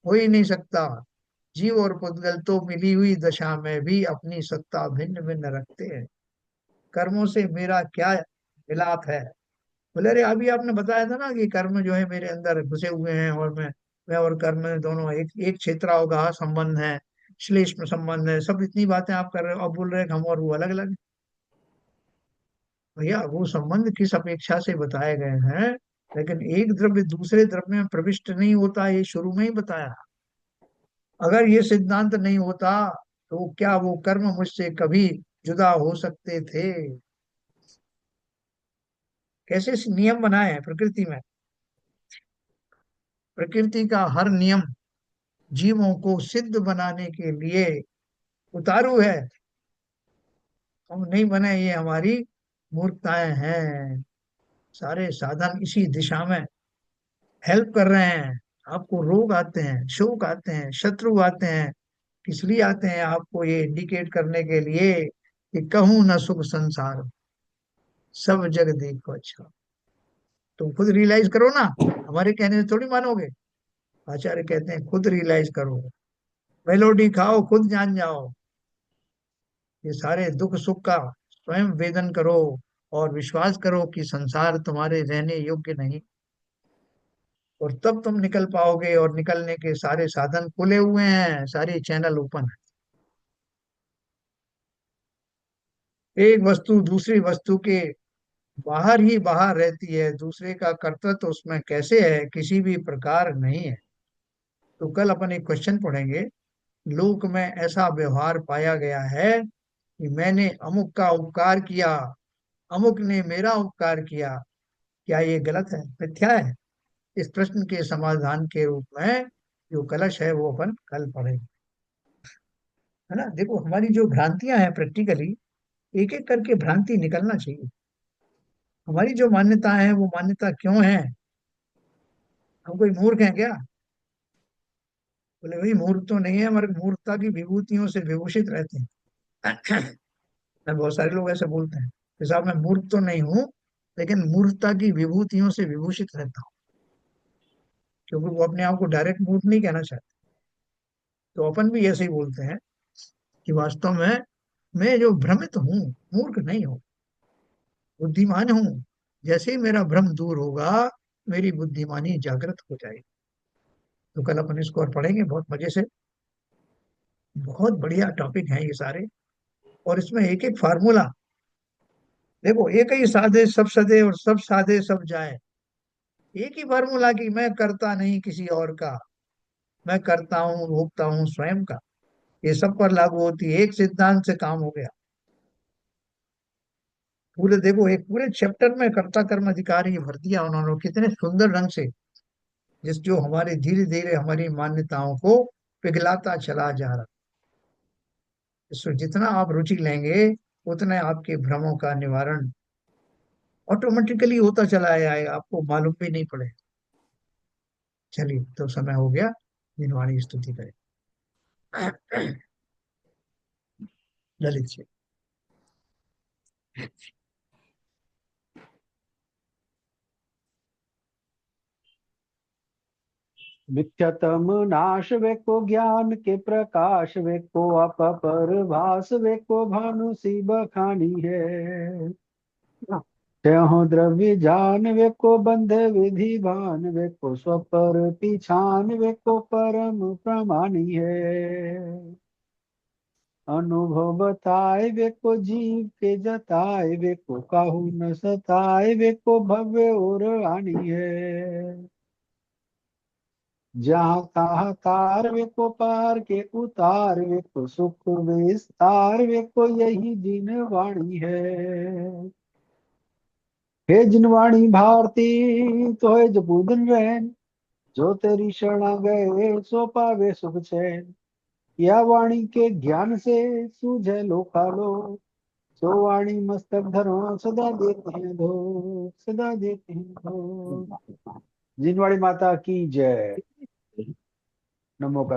हो ही नहीं सकता। जीव और पुद्गल तो मिली हुई दशा में भी अपनी सत्ता भिन्न भिन्न रखते हैं। कर्मों से मेरा क्या मिलाप है? बोले अरे अभी आपने बताया था ना कि कर्म जो है मेरे अंदर घुसे हुए हैं, और मैं और कर्म में दोनों एक एक क्षेत्र होगा संबंध है, श्लेष्म संबंध है, सब इतनी बातें आप कर रहे हो, अब बोल रहे हैं कि हम और वो अलग अलग हैं। भैया वो संबंध किस अपेक्षा से बताए गए हैं? लेकिन एक द्रव्य दूसरे द्रव्य में प्रविष्ट नहीं होता, ये शुरू में ही बताया। अगर ये सिद्धांत नहीं होता, तो क्या वो कर्म मुझसे कभी जुदा हो सकते थे? कैसे नियम बनाए हैं प्रकृति में? प्रकृति का हर नियम जीवों को सिद्ध बनाने के लिए उतारू है। हम नहीं बने, ये हमारी मूर्खताएं हैं। सारे साधन इसी दिशा में हेल्प कर रहे हैं। आपको रोग आते हैं, शोक आते हैं, शत्रु आते हैं, किस लिए आते हैं? आपको ये इंडिकेट करने के लिए कि कहूं न सुख संसार, सब जग देखो अच्छा। तुम खुद रियलाइज करो ना, हमारे कहने से थोड़ी मानोगे। आचार्य कहते हैं खुद रियलाइज करो, मेलोडी खाओ, खुद जान जाओ। ये सारे दुख सुख का स्वयं वेदन करो, और विश्वास करो कि संसार तुम्हारे रहने योग्य नहीं। और तब तुम निकल पाओगे, और निकलने के सारे साधन खुले हुए हैं, सारे चैनल ओपन है। एक वस्तु दूसरी वस्तु के बाहर ही बाहर रहती है, दूसरे का कर्तृत्व उसमें कैसे है? किसी भी प्रकार नहीं है। तो कल अपन एक क्वेश्चन पढ़ेंगे। लोक में ऐसा व्यवहार पाया गया है कि मैंने अमुक का उपकार किया, अमुक ने मेरा उपकार किया, क्या ये गलत है, मिथ्या है? इस प्रश्न के समाधान के रूप में जो कलश है वो अपन कल पढ़ेंगे। है ना? देखो हमारी जो भ्रांतियां हैं प्रैक्टिकली, एक एक करके भ्रांति निकलना चाहिए। हमारी जो मान्यताएं हैं वो मान्यता क्यों है? हम कोई मूर्ख हैं क्या? बोले भाई मूर्ख तो नहीं है, मगर मूर्खता की विभूतियों से विभूषित रहते हैं। मैं, बहुत सारे लोग ऐसे बोलते हैं कि साहब मैं मूर्ख तो नहीं हूँ, लेकिन मूर्खता की विभूतियों से विभूषित रहता हूँ। क्योंकि वो अपने आप को डायरेक्ट मूर्ख नहीं कहना चाहते। तो अपन भी ऐसे ही बोलते हैं कि वास्तव में मैं जो भ्रमित हूँ, मूर्ख नहीं हूँ, बुद्धिमान हूँ। जैसे ही मेरा भ्रम दूर होगा, मेरी बुद्धिमानी जागृत हो जाएगी। तो कल अपन इसको और पढ़ेंगे बहुत मजे से। बहुत बढ़िया टॉपिक है ये सारे, और इसमें एक एक फार्मूला। देखो, एक ही साधे सब सदे, और सब साधे सब जाए। एक ही फार्मूला कि मैं करता नहीं किसी और का, मैं करता हूँ भोगता हूँ स्वयं का। ये सब पर लागू होती है, एक सिद्धांत से काम हो गया। पूरे देखो, एक पूरे चैप्टर में कर्ता कर्म अधिकारी भर दिया उन्होंने, कितने सुंदर ढंग से, जिस जो हमारे धीरे धीरे हमारी मान्यताओं को पिघलाता चला जा रहा। इसमें जितना आप रुचि लेंगे उतने आपके भ्रमों का निवारण ऑटोमेटिकली होता चला जाएगा, आपको मालूम भी नहीं पड़े। चलिए, तो समय हो गया, जिनवाणी की स्तुति करें। ललित जी। विख्यातम नाश वे को ज्ञान के प्रकाश वे को अपर भास वे को भानु सी बखानी है। त्यों द्रव्य जान वे को बंध विधि भान वे को स्वपर पिछान वे को परम प्रमाणी है। अनुभव बताए वे को जीव के जताए वे को काहू न सताए वे को भव्य और आनी है। जहाँ तहाँ तार वे को पार के उतार वे को सुख विस्तार वे को यही जिन वाणी है। हे जिनवाणी भारती तो है जो पूजन रहन, जो तेरी शरणा गए सो पावे सुख चैन। या वाणी के ज्ञान से सूझे लोकालो, सो वाणी मस्तक धरो सदा देते हैं धो, सदा देते हैं धो। जिनवाणी माता की जय। नमो।